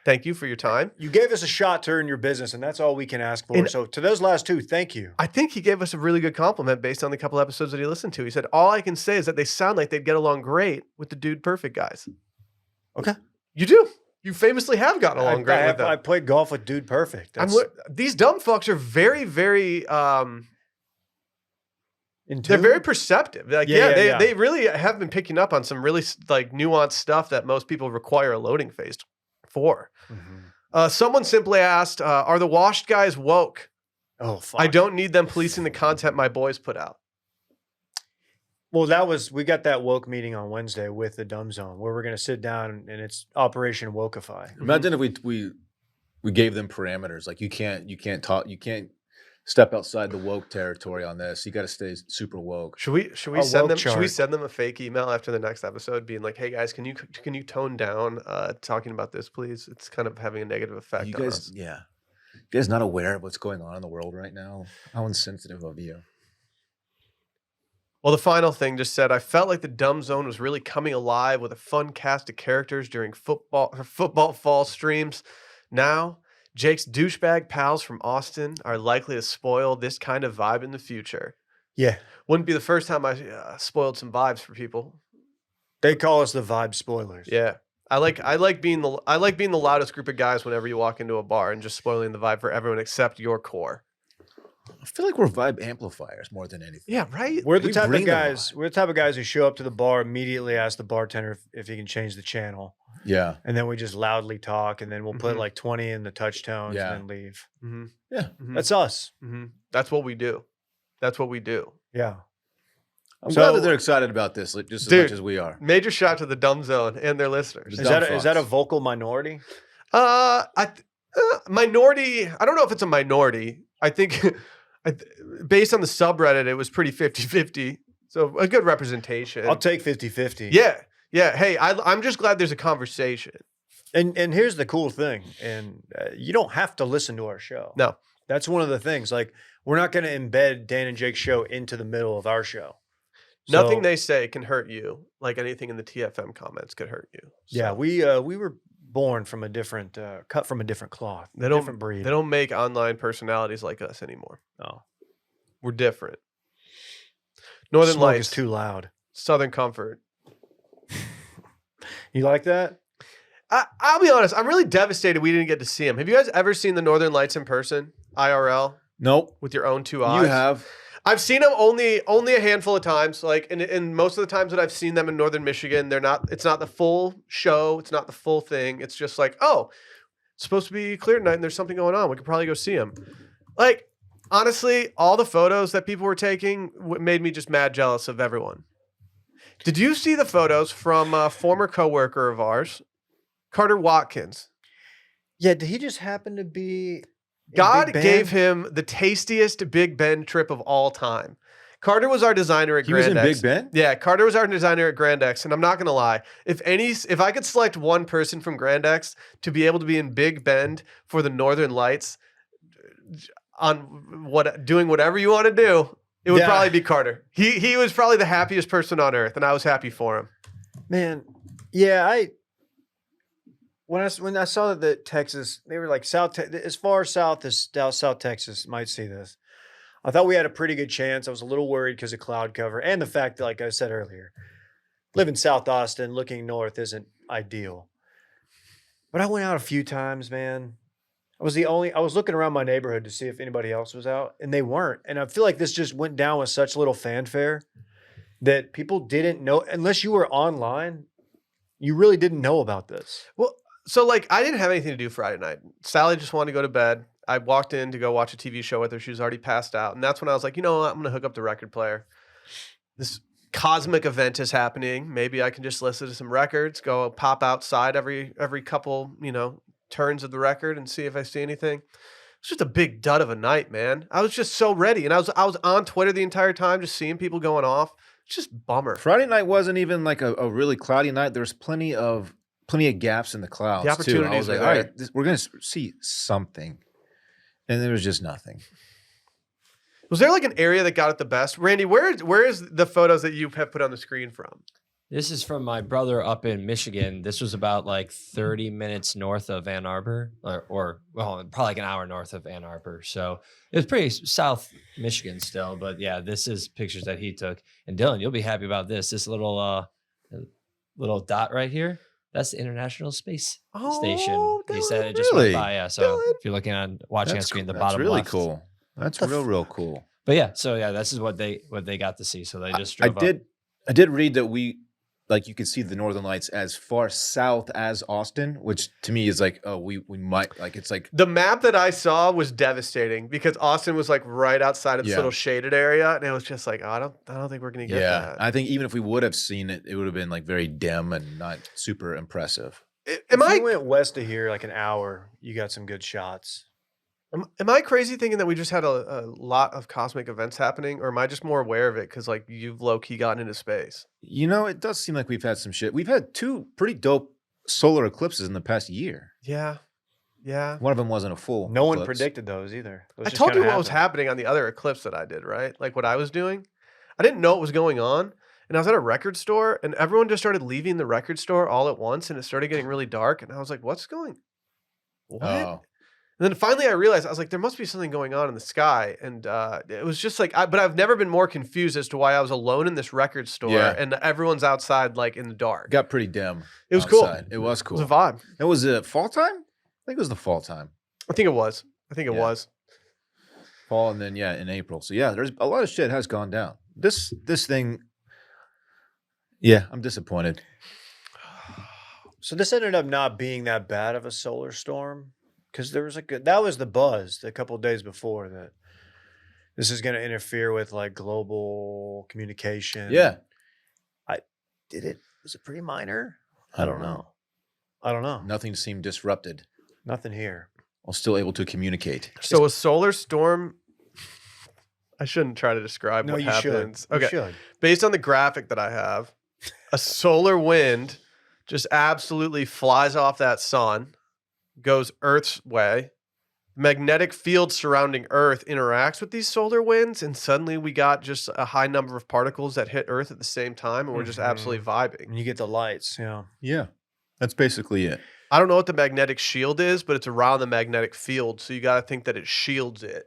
Thank you for your time. You gave us a shot to earn your business, and that's all we can ask for. And- So to those last two, thank you. I think he gave us a really good compliment based on the couple episodes that he listened to. He said, all I can say is that they sound like they'd get along great with the Dude Perfect guys. Okay. You do. You famously have gotten along great with them. I played golf with Dude Perfect. These dumb fucks are very, very, in they're tune? very perceptive. Like, Yeah. they really have been picking up on some really like nuanced stuff that most people require a loading phase for. Mhm. Someone simply asked, are the Washed guys woke? Oh, fuck. I don't need them policing the content my boys put out. Well, we got that woke meeting on Wednesday with the Dumb Zone where we're going to sit down and it's Operation Wokeify. Imagine if we gave them parameters. Like you can't step outside the woke territory on this. You got to stay super woke. Should we A send woke them? Should we chart. send them a fake email after the next episode, being like, "Hey guys, can you tone down talking about this, please? It's kind of having a negative effect You on guys, us." yeah. You guys not aware of what's going on in the world right now? How insensitive of you. Well, the final thing just said, I felt like the Dumb Zone was really coming alive with a fun cast of characters during football fall streams. Now, Jake's douchebag pals from Austin are likely to spoil this kind of vibe in the future. Yeah. Wouldn't be the first time I spoiled some vibes for people. They call us the Vibe Spoilers. Yeah. I like being the loudest group of guys whenever you walk into a bar and just spoiling the vibe for everyone except your core. I feel like we're vibe amplifiers more than anything. Yeah, right. We're the We type of bring the guys. vibe. We're the type of guys who show up to the bar, immediately ask the bartender if he can change the channel, Yeah. and then we just loudly talk, and then we'll put Mhm. like 20 in the touch tones Yeah. and then leave. Mm-hmm. Yeah. Mm-hmm. That's us. That's what we do. That's what we do. Yeah. I'm So- glad that they're excited about this, like, just as Dude, much as we are. Major shout to the Dumb Zone and their listeners. The Is dumb that a fucks. vocal minority? Minority. I don't know if it's a minority. I think based on the subreddit, it was pretty 50-50. So a good representation. I'll take 50-50. Yeah. Yeah. Hey, I'm just glad there's a conversation. And here's the cool thing, and you don't have to listen to our show. No. That's one of the things. Like, we're not going to embed Dan and Jake's show into the middle of our show. Nothing So, they say can hurt you, like anything in the TFM comments could hurt you. yeah, So, we were born from a different, cut from a different cloth, They don't- different breed. they don't make online personalities like us anymore. No. We're different. Northern Smoke Lights, is too loud. Southern Comfort. You like that? I'll be honest. I'm really devastated we didn't get to see him. Have you guys ever seen the Northern Lights in person, IRL, Nope. with your own two eyes? You have. I've seen them only a handful of times. Like, and most of the times that I've seen them in Northern Michigan, they're not. It's not the full show. It's not the full thing. It's just like, oh, it's supposed to be clear tonight, and there's something going on. We could probably go see him. Like, honestly, all the photos that people were taking made me just mad jealous of everyone. Did you see the photos from a former coworker of ours, Carter Watkins? Yeah, did he just happen to be in God Big Ben? gave him the tastiest Big Ben trip of all time. Carter was our designer at He was Grand in X. Big Ben? Yeah, Carter was our designer at Grand X, and I'm not gonna lie. If I could select one person from Grand X to be able to be in Big Bend for the Northern Lights, on doing whatever you want to do, it would Yeah. probably be Carter. He was probably the happiest person on earth, and I was happy for him. Man, yeah, when I saw that Texas, they were like as far south as South Texas might see this. I thought we had a pretty good chance. I was a little worried because of cloud cover and the fact that, like I said earlier, living South Austin, looking north isn't ideal. But I went out a few times, man. I was looking around my neighborhood to see if anybody else was out, and they weren't. And I feel like this just went down with such little fanfare that people didn't know, unless you were online, you really didn't know about this. Well, so like I didn't have anything to do Friday night. Sally just wanted to go to bed. I walked in to go watch a TV show with her. She was already passed out, and that's when I was like, you know what? I'm gonna hook up the record player. This cosmic event is happening. Maybe I can just listen to some records, go pop outside every couple, turns of the record and see if I see anything. It's just a big dud of a night, man. I was just so ready, and I was on Twitter the entire time, just seeing people going off. It's just bummer. Friday night wasn't even like a really cloudy night. There was plenty of gaps in the clouds. The too. I opportunities was like, were all there. right, we're gonna see something, and there was just nothing. Was there like an area that got it the best? Randy, where is the photos that you have put on the screen from? This is from my brother up in Michigan. This was about like 30 minutes north of Ann Arbor, or well, probably like an hour north of Ann Arbor. So it was pretty South Michigan still. But yeah, this is pictures that he took. And Dylan, you'll be happy about this. This little dot right here. That's the International Space Station. He said it just really? went by. Yeah. So Dylan. if you're looking on watching on screen, the That's bottom really left. cool. That's the real cool. But yeah, so yeah, this is what they got to see. So they just drove up. I did read that you could see the Northern Lights as far south as Austin, which to me is like, oh, we might, like, it's like, The map that I saw was devastating because Austin was like right outside of this Yeah. little shaded area, and it was just like, oh, I don't think we're gonna get yeah. that. I think even if we would have seen it, it would have been like very dim and not super impressive. Am If I you went west of here like an hour, you got some good shots. am I crazy thinking that we just had a lot of cosmic events happening, or am I just more aware of it because like you've low key gotten into space? It does seem like we've had some shit. We've had 2 pretty dope solar eclipses in the past year. Yeah, yeah. One of them wasn't a full. No one eclipse. predicted those either. Those I just told you kinda what was happened. happening on the other eclipse that I did, right? Like what I was doing. I didn't know what was going on. And I was at a record store, and everyone just started leaving the record store all at once, and it started getting really dark. And I was like, "What's going? What?" Oh, And then finally I realized, I was like, there must be something going on in the sky. And it was just like, but I've never been more confused as to why I was alone in this record store and everyone's outside like in the dark. Got pretty dim. It was outside. cool. It was It cool. was a vibe. It was fall time? I think it was the fall time. I think it was. It was. Fall and then in April. So yeah, there's a lot of shit has gone down. This thing, I'm disappointed. So this ended up not being that bad of a solar storm because there was that was the buzz a couple of days before that this is going to interfere with like global communication. Yeah. Was it pretty minor? I don't know. I don't know. Nothing seemed disrupted. Nothing here. I'm still able to communicate. So a solar storm, I shouldn't try to describe No, what you happens. should. Okay. You should. Based on the graphic that I have, a solar wind just absolutely flies off that sun, goes Earth's way. Magnetic field surrounding Earth interacts with these solar winds, and suddenly we got just a high number of particles that hit Earth at the same time, and we're just absolutely vibing. And you get the lights. Yeah. Yeah. That's basically it. I don't know what the magnetic shield is, but it's around the magnetic field, so you got to think that it shields it.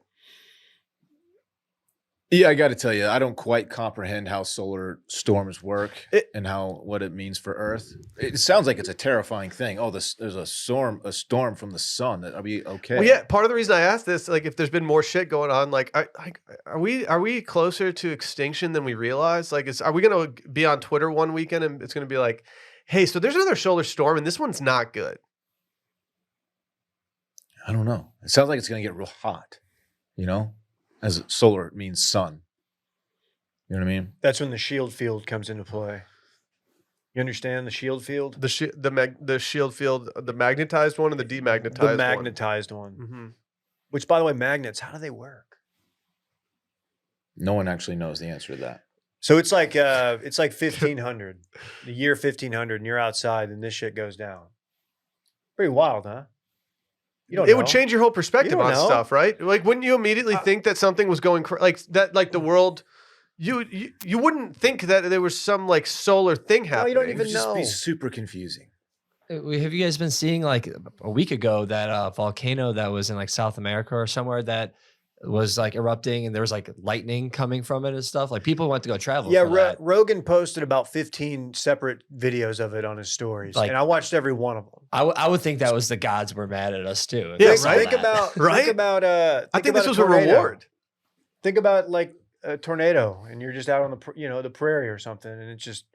Yeah, I got to tell you, I don't quite comprehend how solar storms work and what it means for Earth. It sounds like it's a terrifying thing. Oh, there's a storm from the sun. That'll be okay. Well, yeah. Part of the reason I asked this, like, if there's been more shit going on, like, are we closer to extinction than we realize? Like, are we gonna be on Twitter one weekend and it's gonna be like, hey, so there's another solar storm and this one's not good. I don't know. It sounds like it's going to get real hot, as solar means sun. You know what I mean? That's when the shield field comes into play. You understand the shield field? The shield field, the magnetized one and the demagnetized one. The magnetized one. Mm-hmm. Which, by the way, magnets, how do they work? No one actually knows the answer to that. So it's like 1500, the year 1500, and you're outside and this shit goes down. Pretty wild, huh? You don't It know. would change your whole perspective You don't on know. stuff, right? Like, wouldn't you immediately think that something was going like that? Like the world, you wouldn't think that there was some like solar thing happening. you don't It even would just know. be super confusing. Have you guys been seeing like a week ago that volcano that was in like South America or somewhere that was like erupting and there was like lightning coming from it and stuff? Like people went to go travel. Yeah, for that. Rogan posted about 15 separate videos of it on his stories, Like- and I watched every one of them. I would think that was the gods were mad at us too. if Yeah, they right? saw Think that. about Right? Think about I think this about was a tornado. reward. Think about like a tornado, and you're just out on the prairie or something, and it's just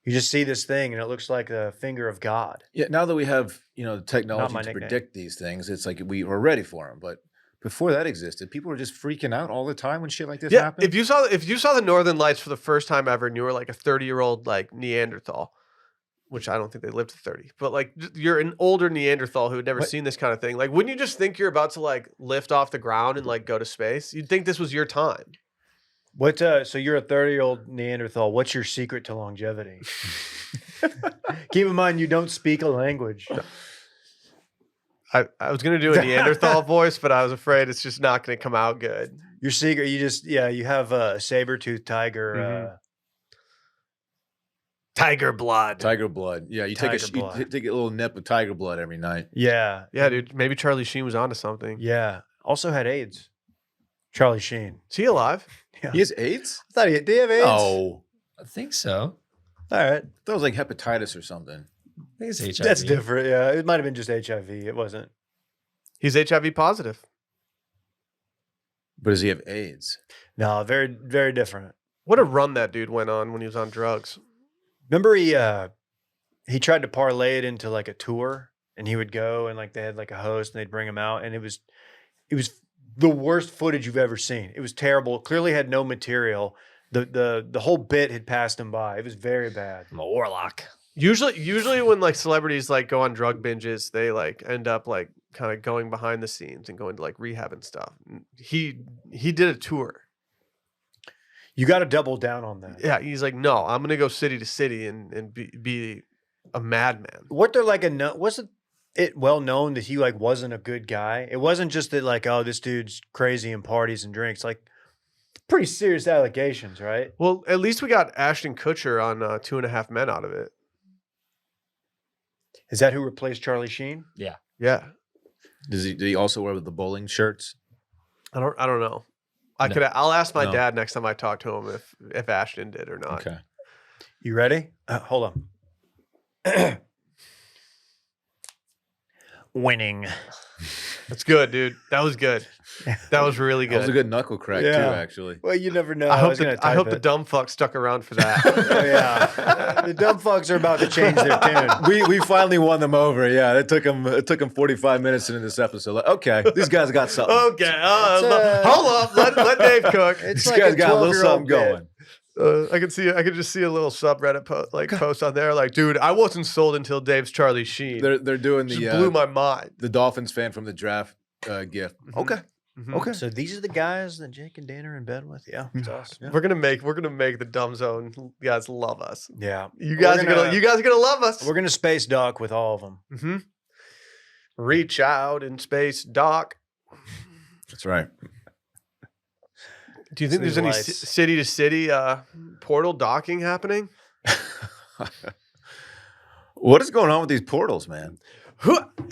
you just see this thing, and it looks like the finger of God. Yeah, now that we have the technology my to nickname. predict these things, it's like we were ready for them. But before that existed, people were just freaking out all the time when shit like this Yeah, happened. if you saw the Northern Lights for the first time ever, and you were like a 30-year-old like Neanderthal, which I don't think they lived to 30, but like you're an older Neanderthal who had never seen this kind of thing. Like, wouldn't you just think you're about to like lift off the ground and like go to space? You'd think this was your time. What? So you're a 30-year-old Neanderthal. What's your secret to longevity? Keep in mind, you don't speak a language. I was gonna do a Neanderthal voice, but I was afraid it's just not gonna come out good. Your secret, you have a saber-toothed tiger. Tiger blood. Tiger blood. Yeah, you Tiger blood. you take a little nip of tiger blood every night. Yeah, Yeah, dude. Maybe Charlie Sheen was onto something. yeah. Also had AIDS. Charlie Sheen. Is he alive? Yeah. He has AIDS? I thought did he have AIDS? Oh, I think so. All right. that was like hepatitis or something. I think it's HIV. That's different. Yeah, it might have been just HIV. It wasn't. He's HIV positive. But does he have AIDS? No, very, very different. What a run that dude went on when he was on drugs. Remember he tried to parlay it into like a tour, and he would go and like they had like a host and they'd bring him out, and it was the worst footage you've ever seen. It was terrible. Clearly had no material. The whole bit had passed him by. It was very bad. I'm a warlock. Usually when like celebrities like go on drug binges, they like end up like kind of going behind the scenes and going to like rehab and stuff. He did a tour. You got to double down on that. Yeah, he's like, no, I'm gonna go city to city and be a madman. What they're like wasn't it well known that he like wasn't a good guy? It wasn't just that like, oh, this dude's crazy and parties and drinks. Like pretty serious allegations, right? Well, at least we got Ashton Kutcher on 2.5 Men out of it. Is that who replaced Charlie Sheen? Yeah. Do he also wear the bowling shirts? I don't know. No. I'll ask my No. dad next time I talk to him if Ashton did or not. Okay. You ready? Hold on. Winning. That's good, dude. That was good. That was really That was a good. good knuckle crack too, Yeah. actually. Well, you never know. I hope gonna I hope type the it. dumb fuck stuck around for that. Oh, yeah. The dumb fucks are about to change their tune. We finally won them over. Yeah, it took them 45 minutes into this episode. Like, okay, these guys got something. Okay, It's, hold up. Let Dave cook. It's These like guys a got a little 12-year-old something bit. going. I could just see a little subreddit post on there like, dude, I wasn't sold until Dave's Charlie Sheen. They're doing Just the blew my mind. the Dolphins fan from the draft gift. Okay, Mhm. okay. So these are the guys that Jake and Dan are in bed with? Yeah. That's awesome. Yeah. We're gonna make the Dumb Zone guys love us. Yeah. You guys are gonna love us. We're gonna space dock with all of them. Mm-hmm. Reach out in space, Doc. That's right. Do you think City there's any lights. city to city portal docking happening? What is going on with these portals, man?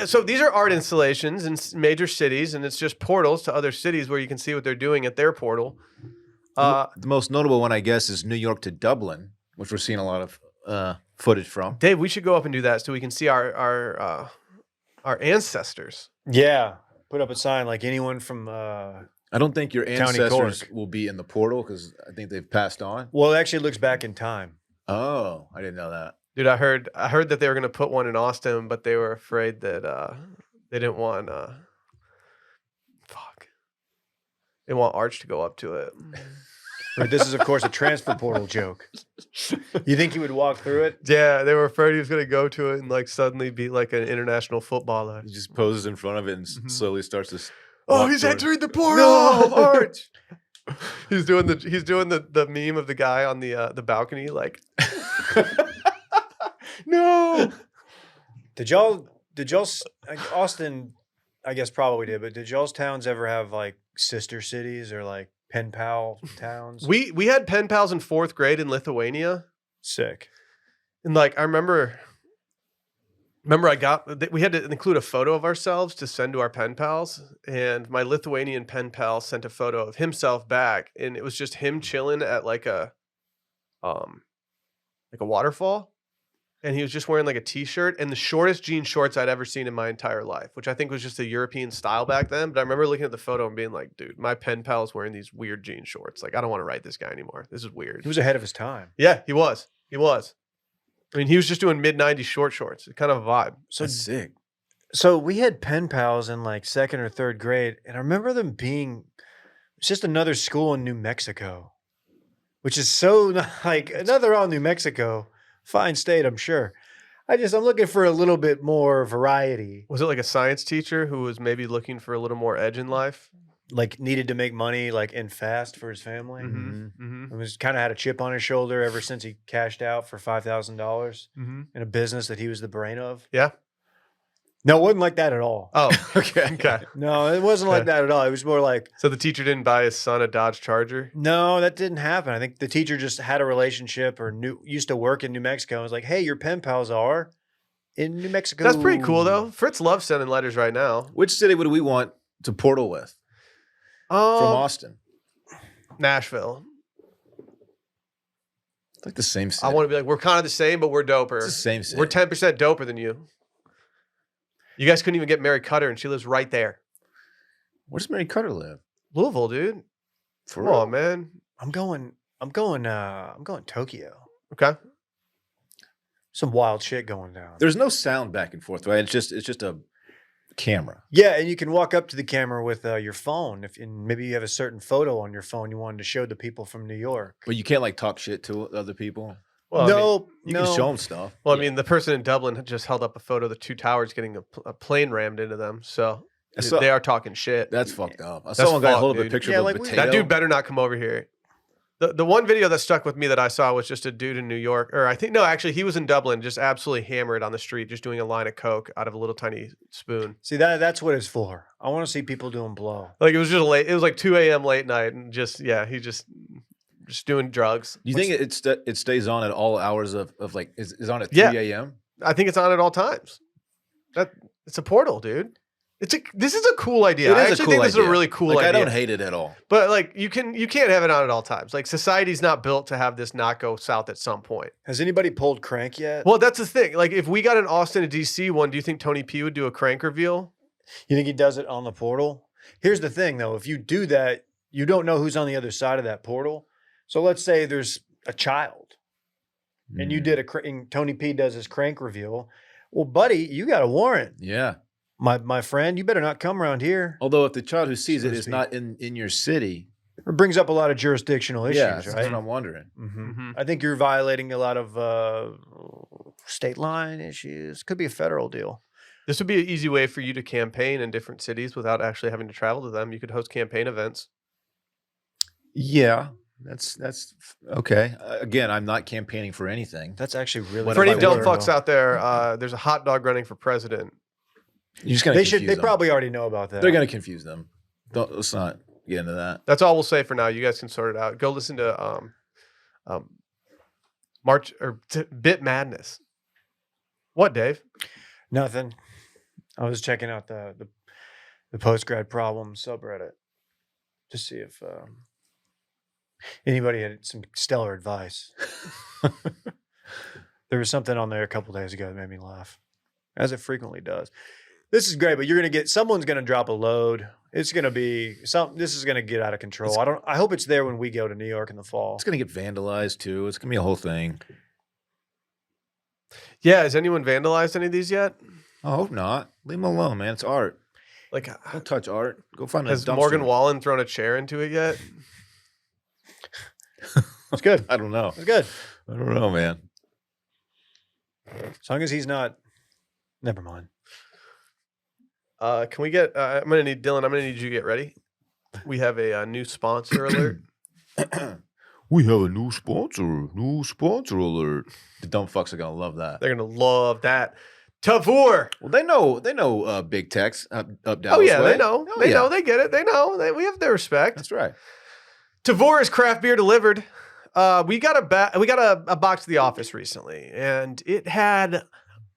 So these are art installations in major cities, and it's just portals to other cities where you can see what they're doing at their portal. The most notable one, I guess, is New York to Dublin, which we're seeing a lot of footage from. Dave, we should go up and do that so we can see our ancestors. Yeah. Put up a sign like anyone from I don't think your County ancestors Cork. will be in the portal because I think they've passed on. well, it actually looks back in time. Oh, I didn't know that. Dude, I heard that they were gonna put one in Austin, but they were afraid that they didn't want they want Arch to go up to it. But this is of course a transfer portal joke. You think he would walk through it? Yeah, they were afraid he was gonna go to it and like suddenly be like an international footballer. He just poses in front of it and Mhm. slowly starts to. Oh, walk he's toward it. entering the portal, Arch. He's doing the meme of the guy on the balcony, like no. Did y'all Austin I guess probably did, but did y'all's towns ever have like sister cities or like pen pal towns? We had pen pals in 4th grade in Lithuania. Sick. And like I remember we had to include a photo of ourselves to send to our pen pals, and my Lithuanian pen pal sent a photo of himself back, and it was just him chilling at like a waterfall, and he was just wearing like a t-shirt and the shortest jean shorts I'd ever seen in my entire life, which I think was just a European style back then. But I remember looking at the photo and being like, dude, my pen pal is wearing these weird jean shorts. Like, I don't want to write this guy anymore. This is weird. He was ahead of his time. Yeah, he was. I mean, he was just doing mid-90s short shorts. It's kind of a vibe. So That's sick. So we had pen pals in like 2nd or 3rd grade, and I remember them being it's just another school in New Mexico, which is so like another all New Mexico, fine state, I'm sure. I'm looking for a little bit more variety. Was it like a science teacher who was maybe looking for a little more edge in life? Like needed to make money like in fast for his family. Mm-hmm. And was kind of had a chip on his shoulder ever since he cashed out for $5,000 Mm-hmm. in a business that he was the brain of. Yeah. No, it wasn't like that at all. Oh, okay. No, it wasn't like that at all. It was more like, So the teacher didn't buy his son a Dodge Charger? no, that didn't happen. I think the teacher just had a relationship or used to work in New Mexico and was like, hey, your pen pals are in New Mexico. That's pretty cool, though. Fritz loves sending letters right now. Which city would we want to portal with from Austin? Nashville. It's like the same city. I want to be like, we're kind of the same, but we're doper. It's the same city. We're 10% doper than you. You guys couldn't even get Mary Cutter, and she lives right there. Where does Mary Cutter live? Louisville, dude. For Come real? on, man. I'm going Tokyo. Okay. Some wild shit going down. There's no sound back and forth, right? It's just a camera. Yeah, and you can walk up to the camera with your phone and maybe you have a certain photo on your phone you wanted to show the people from New York. But you can't like talk shit to other people. Well, no, You can show them stuff. I mean, the person in Dublin had just held up a photo of the two towers getting a plane rammed into them. So I saw- they are talking shit. That's fucked up. I That's saw one guy fucked, hold up a dude. picture Yeah, of a like, we- potato. That dude better not come over here. The one video that stuck with me that I saw was just a dude in New York, or actually he was in Dublin, just absolutely hammered on the street, just doing a line of coke out of a little tiny spoon. See, that's what it's for. I want to see people doing blow. Like it was just late. It was like 2 a.m. late night, and he just doing drugs. Do you think it stays on at all hours of like is on at 3 Yeah. a.m.? I think it's on at all times. It's a portal, dude. This is a cool idea. It I is actually a cool think this is a idea. really cool Like, idea. I don't hate it at all. But like you can't have it on at all times. Like society's not built to have this not go south at some point. Has anybody pulled crank yet? Well, that's the thing. Like if we got an Austin to DC one, do you think Tony P would do a crank reveal? You think he does it on the portal? Here's the thing, though. If you do that, you don't know who's on the other side of that portal. So let's say there's a child, and you did and Tony P does his crank reveal. Well, buddy, you got a warrant. Yeah. My friend, you better not come around here. Although if the child who sees So it to is speak. not in your city, It brings up a lot of jurisdictional issues, yeah, that's right? what I'm wondering. Mm-hmm. I think you're violating a lot of state line issues. Could be a federal deal. This would be an easy way for you to campaign in different cities without actually having to travel to them. You could host campaign events. Yeah, that's okay. Again, I'm not campaigning for anything. That's actually really What For if any I dumb were? fucks out there, there's a hot dog running for president. You're just gonna They confuse should. They them. probably already know about that. They're gonna confuse them. Let's not get into that. That's all we'll say for now. You guys can sort it out. Go listen to March or Bit Madness. What, Dave? Nothing. I was checking out the post grad problem subreddit to see if anybody had some stellar advice. There was something on there a couple days ago that made me laugh, as it frequently does. This is great, but you're gonna get someone's gonna drop a load. It's gonna be something. This is gonna get out of control. I hope it's there when we go to New York in the fall. It's gonna get vandalized too. It's gonna be a whole thing. Yeah, has anyone vandalized any of these yet? I hope not. Leave them alone, man. It's art. Like, Don't touch art. Go find a has dumpster. Morgan Wallen thrown a chair into it yet? It's good. I don't know. It's good. I don't know, man. As long as he's not. Never mind. Can we get? I'm gonna need Dylan. I'm gonna need you to get ready. We have a new sponsor alert. We have a new sponsor. New sponsor alert. The dumb fucks are gonna love that. They're gonna love that. Tavour. Well, they know big techs up Dallas. Oh yeah, way. they know. Oh, They yeah. know. They get it. They know. We have their respect. That's right. Tavour is craft beer delivered. We got a box to the office recently, and it had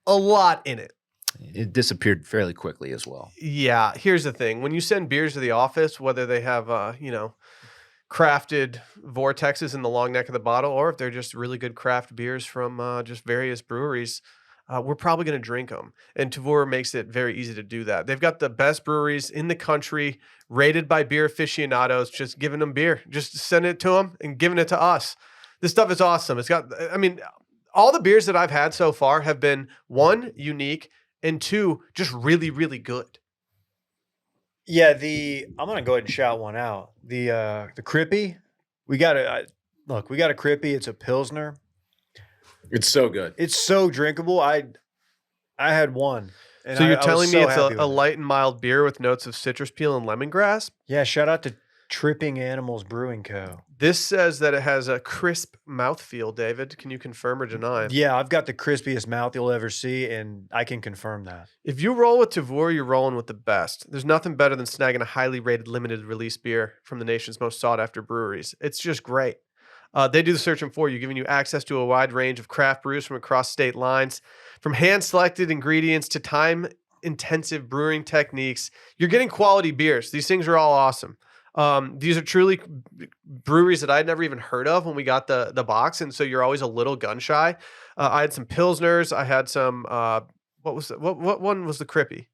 a lot in it. It disappeared fairly quickly as well. Yeah, here's the thing: when you send beers to the office, whether they have crafted vortexes in the long neck of the bottle, or if they're just really good craft beers from just various breweries, we're probably going to drink them. And Tavour makes it very easy to do that. They've got the best breweries in the country, rated by beer aficionados, just giving them beer, just sending it to them and giving it to us. This stuff is awesome. It's got, I mean, all the beers that I've had so far have been, one, unique, and two, just really, really good. Yeah, I'm gonna go ahead and shout one out. The Crippy, we got a Crippy. It's a Pilsner. It's so good. It's so drinkable. I had one. And So you're I was telling me so it's happy a with it. light and mild beer with notes of citrus peel and lemongrass? Yeah, shout out to Tripping Animals Brewing Co. This says that it has a crisp mouthfeel, David. Can you confirm or deny? Yeah, I've got the crispiest mouth you'll ever see, and I can confirm that. If you roll with Tavour, you're rolling with the best. There's nothing better than snagging a highly rated limited release beer from the nation's most sought after breweries. It's just great. They do the searching for you, giving you access to a wide range of craft brews from across state lines. From hand-selected ingredients to time-intensive brewing techniques, you're getting quality beers. These things are all awesome. These are truly breweries that I'd never even heard of when we got the box, and so you're always a little gun shy. I had some Pilsners. I had some what one was the Crippy?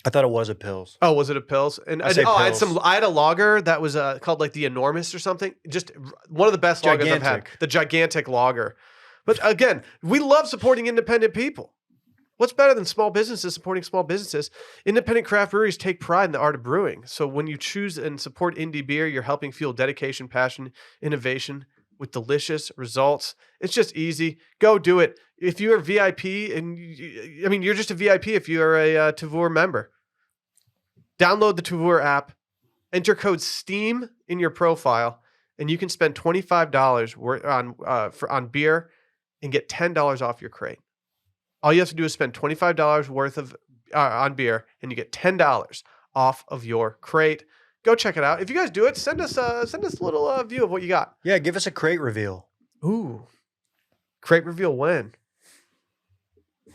I thought it was a Pils. Oh, was it a Pils? And I say I Pils. had a lager that was called like the Enormous or something. Just one of the best lagers I've had. Gigantic. The gigantic lager. But again, we love supporting independent people. What's better than small businesses supporting small businesses? Independent craft breweries take pride in the art of brewing. So when you choose and support indie beer, you're helping fuel dedication, passion, innovation with delicious results. It's just easy. Go do it. If you're a VIP, and you're just a VIP if you're a Tavour member. Download the Tavour app, enter code STEAM in your profile, and you can spend $25 on beer and get $10 off your crate. All you have to do is spend $25 worth of on beer, and you get $10 off of your crate. Go check it out. If you guys do it, send us a little view of what you got. Yeah, give us a crate reveal. Ooh, crate reveal when?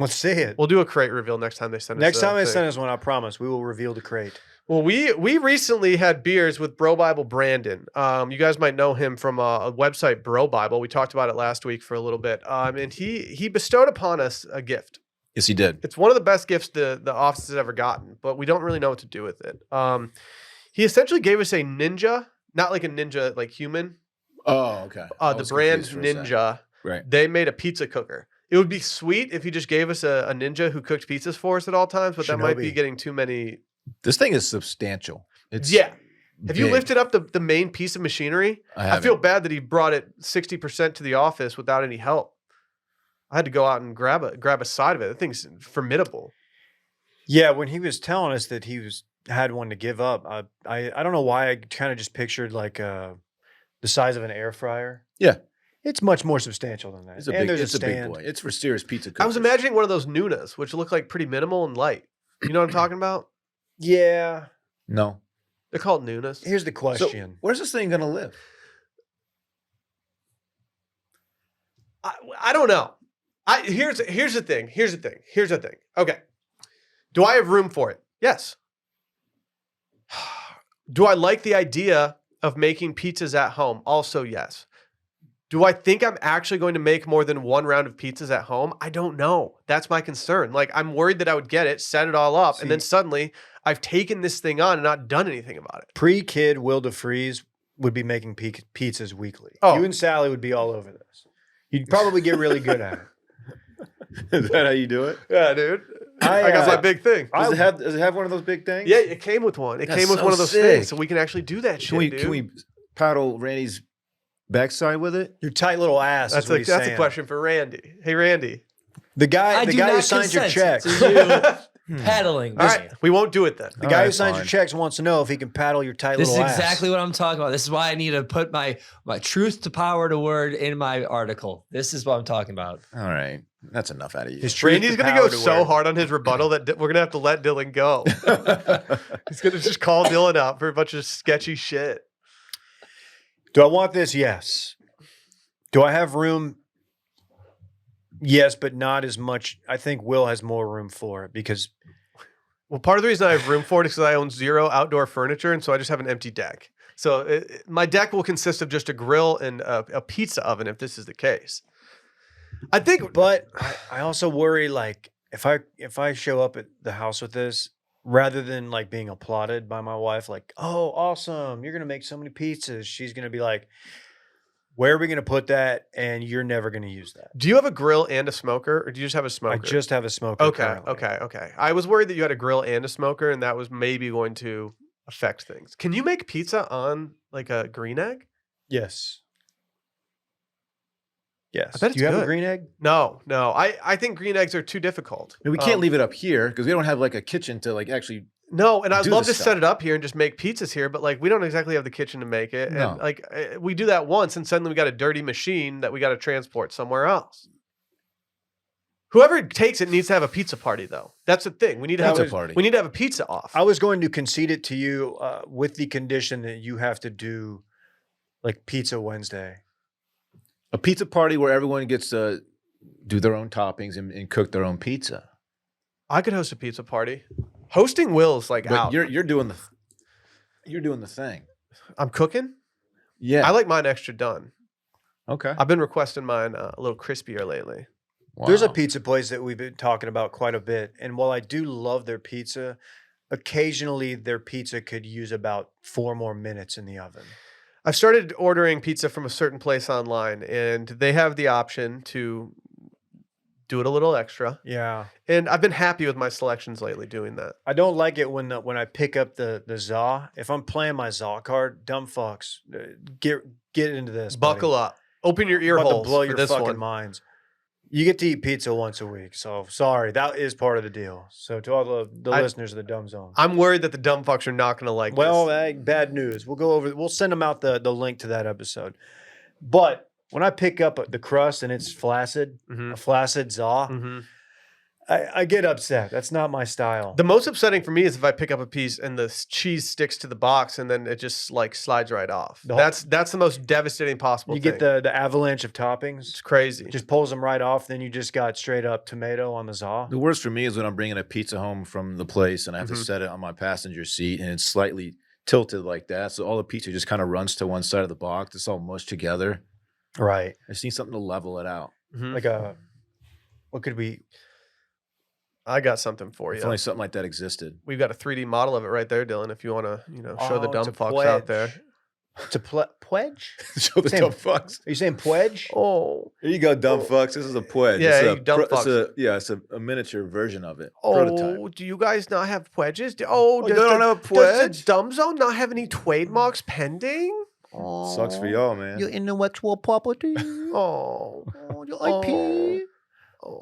Let's see it. We'll do a crate reveal next time they send us. Next time they thing. send us one, I promise we will reveal the crate. Well, we recently had beers with Bro Bible Brandon. You guys might know him from a website, Bro Bible. We talked about it last week for a little bit. And he bestowed upon us a gift. Yes, he did. It's one of the best gifts the office has ever gotten, but we don't really know what to do with it. He essentially gave us a ninja, not like a ninja like human. Oh, okay. I The was brand confused for a second. Ninja. Right. They made a pizza cooker. It would be sweet if he just gave us a ninja who cooked pizzas for us at all times, but that might be Shinobi. getting too many. This thing is substantial. It's Yeah. Have you big. lifted up the main piece of machinery? I feel bad that he brought it 60% to the office without any help. I had to go out and grab a side of it. That thing's formidable. Yeah, when he was telling us that he had one to give up, I don't know why I kind of just pictured like the size of an air fryer. Yeah. It's much more substantial than that. It's a And big. there's It's a big stand. boy. It's for serious pizza cookers. I was imagining one of those Nunas, which look like pretty minimal and light. You know what I'm talking about? Yeah. No. They're called Nunas. Here's the So question. where's this thing gonna live? I don't know. Here's the thing. Here's the thing. Okay. Do I have room for it? Yes. Do I like the idea of making pizzas at home? Also, yes. Do I think I'm actually going to make more than one round of pizzas at home? I don't know. That's my concern. Like, I'm worried that I would get it, set it all up, and then suddenly I've taken this thing on and not done anything about it. Pre-kid Will DeFreeze would be making pizzas weekly. Oh. You and Sally would be all over this. You'd probably get really good at it. Is that how you do it? Yeah, dude. I, I got my uh, big thing. Does it have one of those big things? Yeah, it came with one. It That's came with so one of those sick. things, so we can actually do that shit, Can we dude. can we paddle Randy's backside with it? Your tight little ass. That's is what a he's that's a saying. question for Randy. Hey, Randy. The guy do who not signs your consent checks. to you pedaling. All right, we won't do it then. The guy who Alright, signs your fine. checks wants to know if he can paddle your tight This is little ass. exactly what I'm talking about. This is why I need to put my truth to power to word in my article. This is what I'm talking about. All right, that's enough out of you. His truth Randy's to going to power go to so word. hard on his rebuttal that we're going to have to let Dylan go. He's going to just call Dylan out for a bunch of sketchy shit. Do I want this? Yes. Do I have room? Yes, but not as much. I think Will has more room for it because Well, part of the reason I have room for it is because I own 0 outdoor furniture, and so I just have an empty deck. So my deck will consist of just a grill and a pizza oven if this is the case. I think, But I also worry like if I show up at the house with this, rather than like being applauded by my wife, like, oh, awesome, you're gonna make so many pizzas, she's gonna be like, where are we gonna put that? And you're never gonna use that. do you have a grill and a smoker, or do you just have a smoker? I just have a smoker. Okay, currently. okay. I was worried that you had a grill and a smoker, and that was maybe going to affect things. Can you make pizza on like a green egg? Yes. Yes. I bet Do you it's have a good. green egg? No. I think green eggs are too difficult. No, we can't leave it up here because we don't have like a kitchen to like actually. No, and I'd do love to this set stuff. it up here and just make pizzas here, but like we don't exactly have the kitchen to make it. No. And like we do that once and suddenly we got a dirty machine that we got to transport somewhere else. Whoever takes it needs to have a pizza party though. That's the thing. We need to have Pizza party. We need to have a pizza off. I was going to concede it to you with the condition that you have to do like Pizza Wednesday. A pizza party where everyone gets to do their own toppings and cook their own pizza. I could host a pizza party. Hosting Will's like But out. you're doing the thing. I'm cooking. Yeah. I like mine extra done. Okay. I've been requesting mine a little crispier lately. There's a Wow. pizza place that we've been talking about quite a bit. And while I do love their pizza, occasionally their pizza could use about 4 more minutes in the oven. I've started ordering pizza from a certain place online, and they have the option to do it a little extra. Yeah. And I've been happy with my selections lately doing that. I don't like it when I pick up the ZA. If I'm playing my ZA card, dumb fucks, get into this. Buckle up. Open your ear About to holes blow for your this fucking one. minds. You get to eat pizza once a week. So sorry, that is part of the deal. So to all the listeners of the Dumb Zone. I'm worried that the dumb fucks are not going to like Well, this. bad news. We'll send them out the link to that episode. But when I pick up the crust and it's flaccid, Mhm. a flaccid ZA, Mhm. I get upset. That's not my style. The most upsetting for me is if I pick up a piece and the cheese sticks to the box and then it just like slides right off. The whole- That's the most devastating possible You thing. get the avalanche of toppings. It's crazy. Just pulls them right off. Then you just got straight up tomato on the za. The worst for me is when I'm bringing a pizza home from the place and I have to set it on my passenger seat and it's slightly tilted like that. So all the pizza just kind of runs to one side of the box. It's all mushed together. Right. I just need something to level it out. Mhm. Like what could we? I got something for If you. only something like that existed. We've got a 3D model of it right there, Dylan. If you want to, show the Oh, dumb it's a fucks out there. pledge. It's a pledge. Show the Same. dumb fucks. Are you saying pledge? Oh, Here you go, dumb fucks. This is a pledge. Yeah, it's you a dumb fucks. it's a miniature version of it. Prototype. do you guys not have pledges? you don't have a Does pledge? the Dumb Zone not have any trademarks pending? Sucks for y'all, man. intellectual property. Oh, Your IP. Oh.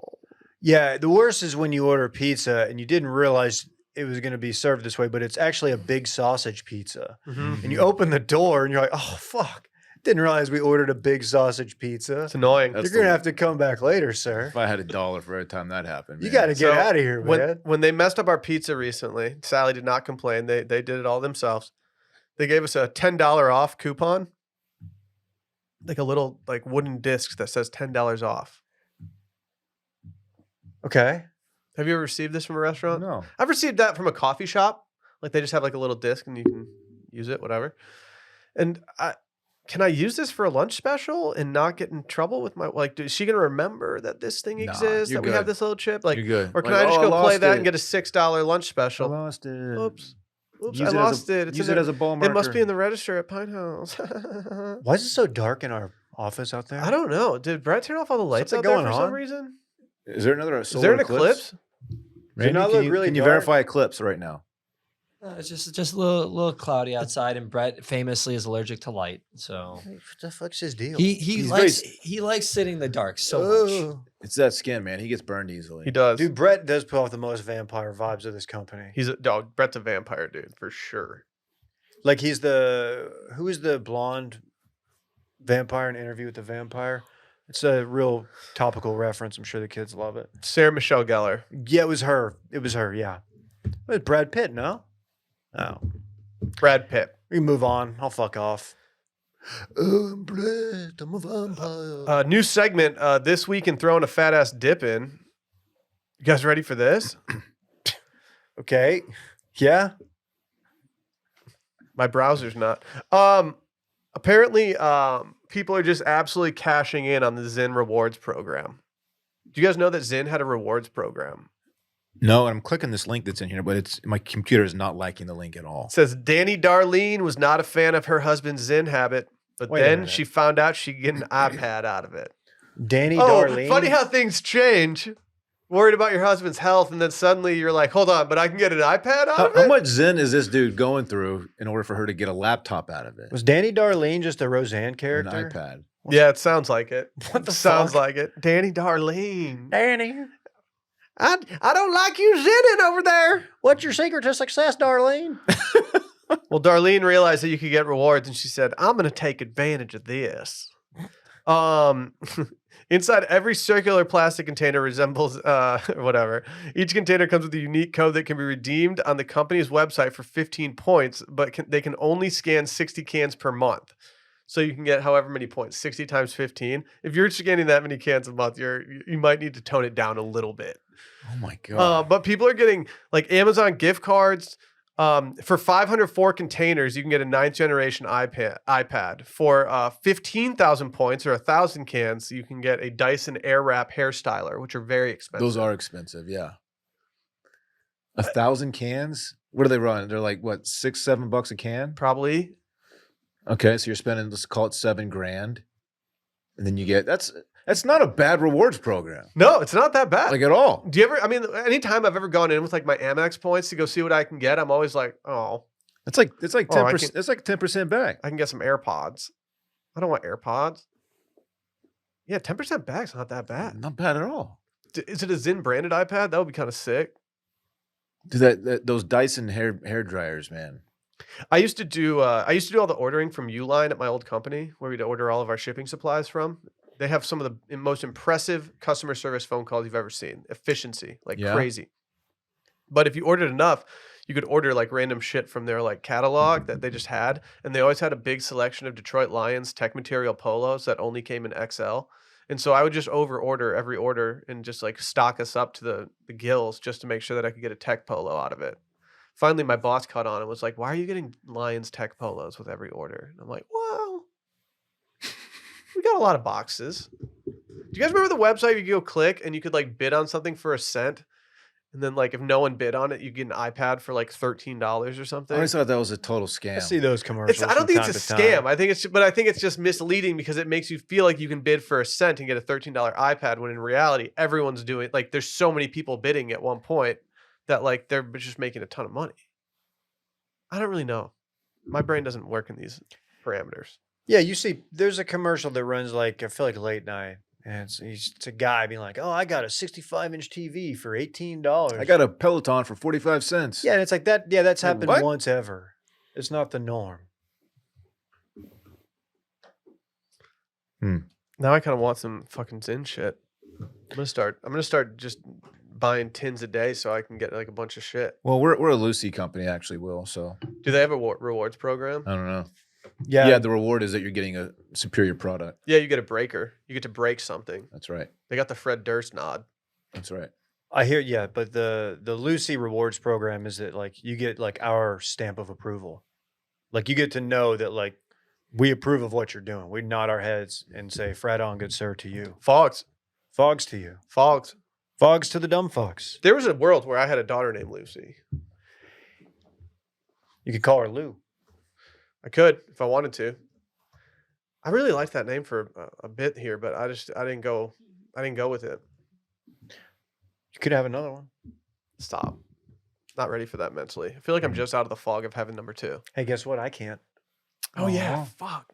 Yeah, the worst is when you order pizza and you didn't realize it was going to be served this way, but it's actually a big sausage pizza. Mhm. And you open the door and you're like, oh, fuck. Didn't realize we ordered a big sausage pizza. It's annoying. That's You're going to have to come back later, sir. If I had $1 for every time that happened, You man. got to get So, out of here, man. When they messed up our pizza recently, Sally did not complain. They did it all themselves. They gave us a $10 off coupon, like a little like wooden disc that says $10 off. Okay. Have you ever received this from a restaurant? No. I've received that from a coffee shop. Like they just have like a little disc and you can use it, whatever. And can I use this for a lunch special and not get in trouble with my is she gonna remember that this thing Nah, exists? you're That we have good. this little chip? Like, You're good. or can Like, I just oh, go play lost that it. and get a $6 lunch I special? lost it. Oops. Oops, Use I it lost as a, it. It's use in it the- as a ball marker. It must be in the register at Pine House. Why is it so dark in our office out there? I don't know. Did Brett turn off all the lights Something out there going for some on? reason? Is there another Is there an eclipse? Randy, not can look you, really can you dark? verify eclipse right now? It's just a little cloudy outside, and Brett famously is allergic to light, so What the fuck's his deal? he likes sitting in the dark so much. Oh. It's that skin, man. He gets burned easily. He does. Dude, Brett does put off the most vampire vibes of this company. Brett's a vampire dude for sure. Like who is the blonde vampire in Interview with the Vampire? It's a real topical reference. I'm sure the kids love it. Sarah Michelle Gellar. Yeah, it was her. Yeah. It was Brad Pitt, no? Oh. Brad Pitt. We can move on. I'll fuck off. Oh, I'm Brett. I'm a vampire. New segment this week in throwing a fat ass dip in. You guys ready for this? Okay. Yeah. My browser's not. Apparently, people are just absolutely cashing in on the Zyn Rewards program. Do you guys know that Zyn had a rewards program? No, and I'm clicking this link that's in here, but it's my computer is not liking the link at all. It says Danny Darlene was not a fan of her husband's Zyn habit, but Wait a then minute. she found out she could get an iPad out of it. Danny Oh, Darlene. funny how things change. Worried about your husband's health, and then suddenly you're like, hold on, but I can get an iPad out of How it? much Zen is this dude going through in order for her to get a laptop out of it? Was Danny Darlene just a Roseanne An character? iPad. Yeah, it sounds like it. What the Sounds fuck? like it. Danny Darlene. Danny. I don't like you zinning over there. What's your secret to success, Darlene? Well, Darlene realized that you could get rewards, and she said, I'm going to take advantage of this. Inside every circular plastic container resembles whatever. Each container comes with a unique code that can be redeemed on the company's website for 15 points, but they can only scan 60 cans per month. So you can get however many points, 60 times 15. If you're scanning that many cans a month, you might need to tone it down a little bit. Oh my god! But people are getting like Amazon gift cards. For 504 containers, you can get a 9th generation iPad. For 15,000 points or 1,000 cans, you can get a Dyson Airwrap hair styler, which are very expensive. Those are expensive. Yeah. 1,000 cans. What do they run? They're like what, $6-7 a can? Probably. Okay, so you're spending, let's call it $7,000, and then you get that's not a bad rewards program, No, it's not that bad. like at all. Do you ever? I mean, anytime I've ever gone in with like my Amex points to go see what I can get, I'm always like, oh, It's like Oh, 10%. It's like 10% back. I can get some AirPods. I don't want AirPods. Yeah, 10% back's not that bad. Not bad at all. Is it a Zyn branded iPad? That would be kind of sick. Dude, those Dyson hair dryers, man. I used to do all the ordering from Uline at my old company, where we'd order all of our shipping supplies from. They have some of the most impressive customer service phone calls you've ever seen. Efficiency, like Yeah? crazy. But if you ordered enough, you could order like random shit from their like catalog that they just had, and they always had a big selection of Detroit Lions tech material polos that only came in XL. And so I would just over order every order and just like stock us up to the gills just to make sure that I could get a tech polo out of it. Finally, my boss caught on and was like, "Why are you getting Lions tech polos with every order?" And I'm like, "Well, we got a lot of boxes." Do you guys remember the website you could go click and you could like bid on something for a cent? And then like if no one bid on it, you get an iPad for like $13 or I something. always thought that was a total scam. I see those commercials. I don't think from it's a time to scam. time. I think it's just misleading because it makes you feel like you can bid for a cent and get a $13 iPad when in reality everyone's doing like there's so many people bidding at one point that like they're just making a ton of money. I don't really know. My brain doesn't work in these parameters. Yeah, you see, there's a commercial that runs like I feel like late night, and it's a guy being like, "Oh, I got a 65-inch TV for $18. I got a Peloton for 45 cents. Yeah, and it's like that. Yeah, that's Like, happened what? once ever. It's not the norm. Now I kind of want some fucking Zyn shit. I'm gonna start just buying tins a day so I can get like a bunch of shit. Well, we're a Lucy company, actually, Will. So Do they have a rewards program? I don't know. Yeah, Yeah, the reward is that you're getting a superior product. Yeah, you get a breaker. You get to break something. That's right. They got the Fred Durst nod. That's right. I hear. Yeah, but the Lucy Rewards program is that like you get like our stamp of approval, like you get to know that like we approve of what you're doing. We nod our heads and say, "Fred on, good sir," to you. Fogs. Fogs to you. Fogs. Fogs to the dumb fucks. There was a world where I had a daughter named Lucy. You could call her Lou. I could if I wanted to. I really liked that name for a bit here, but I didn't go with it. You could have another one. Stop. Not ready for that mentally. I feel like I'm just out of the fog of having number 2. Hey, guess what? I can't. Oh yeah, Aw. fuck.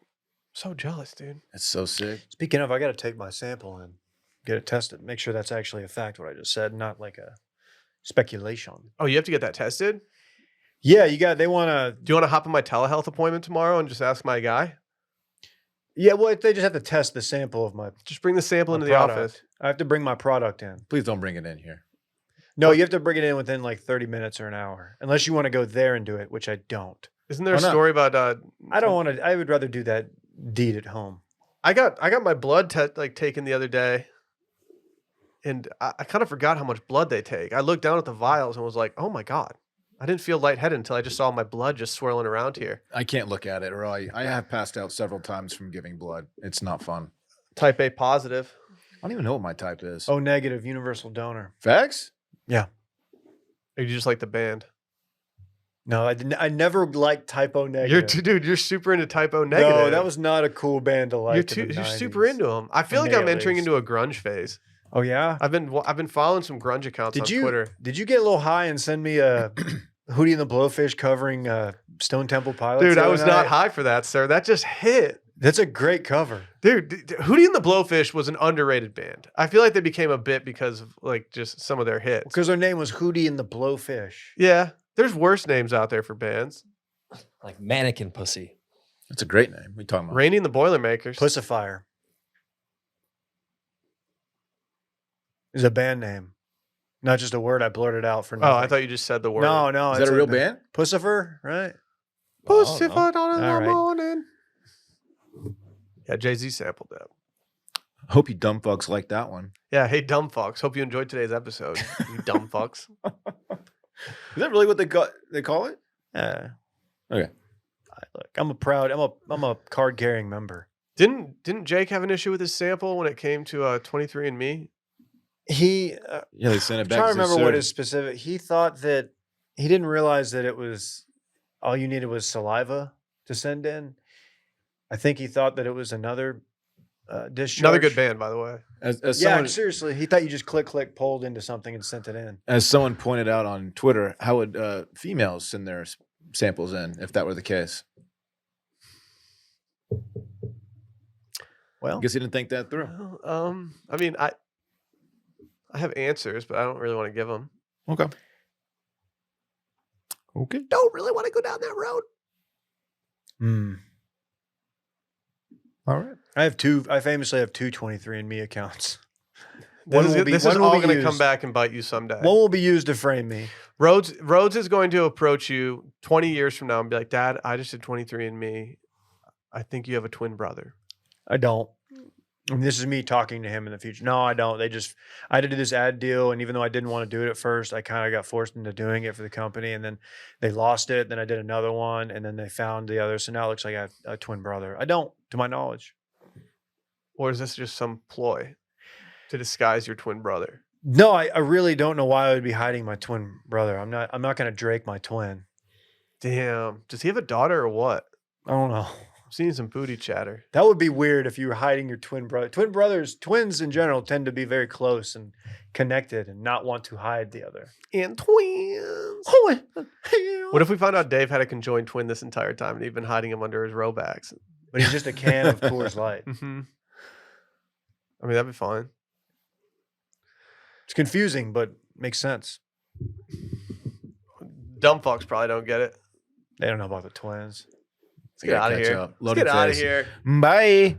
So jealous, dude. It's so sick. Speaking of, I got to take my sample and get it tested. Make sure that's actually a fact, what I just said, not like a speculation. Oh, you have to get that tested? Yeah, you got, they want to, Do you want to hop on my telehealth appointment tomorrow and just ask my guy? yeah, well, they just have to test the sample of my Just bring the sample my into the product. office. I have to bring my product in. Please don't bring it in here. No, you have to bring it in within like 30 minutes or an hour, unless you want to go there and do it, which I don't. Isn't there a Why not? story about I don't want to, I would rather do that deed at home. I got my blood taken the other day, and I kind of forgot how much blood they take. I looked down at the vials and was like, "Oh my god!" I didn't feel lightheaded until I just saw my blood just swirling around here. I can't look at it, or I have passed out several times from giving blood. It's not fun. Type A positive. I don't even know what my type is. Oh, negative, universal donor. Facts? Or you just like the band? No, I never liked typo negative. Dude. You're super into type O negative. No, that was not a cool band to like. You're super into them. I feel like I'm entering into a grunge phase. Oh yeah. I've been following some grunge accounts on Twitter. Did you get a little high and send me a Hootie and the Blowfish covering Stone Temple Pilots? Dude, the I other was not night? high for that, sir. That just hit. That's a great cover. Dude, Hootie and the Blowfish was an underrated band. I feel like they became a bit because of like just some of their hits. Because their name was Hootie and the Blowfish. Yeah, there's worse names out there for bands. Like Mannequin Pussy. That's a great name. We talking about? Rainy and the Boilermakers. Pussifier is a band name, not just a word I blurted out for Oh, nothing. I thought you just said the word. No, Is it's that a real band? Pussifer, right? Pussy Oh, on in the All right. morning. Yeah, Jay-Z sampled that. I hope you dumb fucks like that one. Yeah, hey, dumb fucks. Hope you enjoyed today's episode, you dumb fucks. Is that really what they call it? Yeah. Okay. Look, I'm a card carrying member. Didn't Jake have an issue with his sample when it came to 23andMe? He Yeah, they sent it I'm back. trying to to remember what Sir. his specific. He thought that he didn't realize that it was all you needed was saliva to send in. I think he thought that it was another discharge. Another good band, by the way. As Yeah, someone, seriously, he thought you just click, pulled into something and sent it in. as someone pointed out on Twitter, how would females send their samples in if that were the case? Well, I guess he didn't think that through. Well, I mean, I have answers, but I don't really want to give them. Okay. Okay. Don't really want to go down that road. All right. I famously have two 23andMe accounts. This is one will all be going to come used. back and bite you someday. One will be used to frame me. Rhodes is going to approach you 20 years from now and be like, Dad, I just did 23andMe. I think you have a twin brother. I don't. And this is me talking to him in the future. No, I don't. I did this ad deal, and even though I didn't want to do it at first, I kind of got forced into doing it for the company, and then they lost it. Then I did another one, and then they found the other. So now it looks like I have a twin brother. I don't, to my knowledge. Or is this just some ploy to disguise your twin brother? No, I really don't know why I would be hiding my twin brother. I'm not going to Drake my twin. Damn. Does he have a daughter or what? I don't know. I'm seeing some booty chatter. That would be weird if you were hiding your twin brother. Twins in general tend to be very close and connected and not want to hide the other. And twins. What if we found out Dave had a conjoined twin this entire time and he'd been hiding him under his Robax? But he's just a can of Coors Light. Mm-hmm. I mean, that'd be fine. It's confusing, but makes sense. Dumb fucks probably don't get it. They don't know about the twins. Let's get out of here. Load Let's get of out of phase. here. Bye.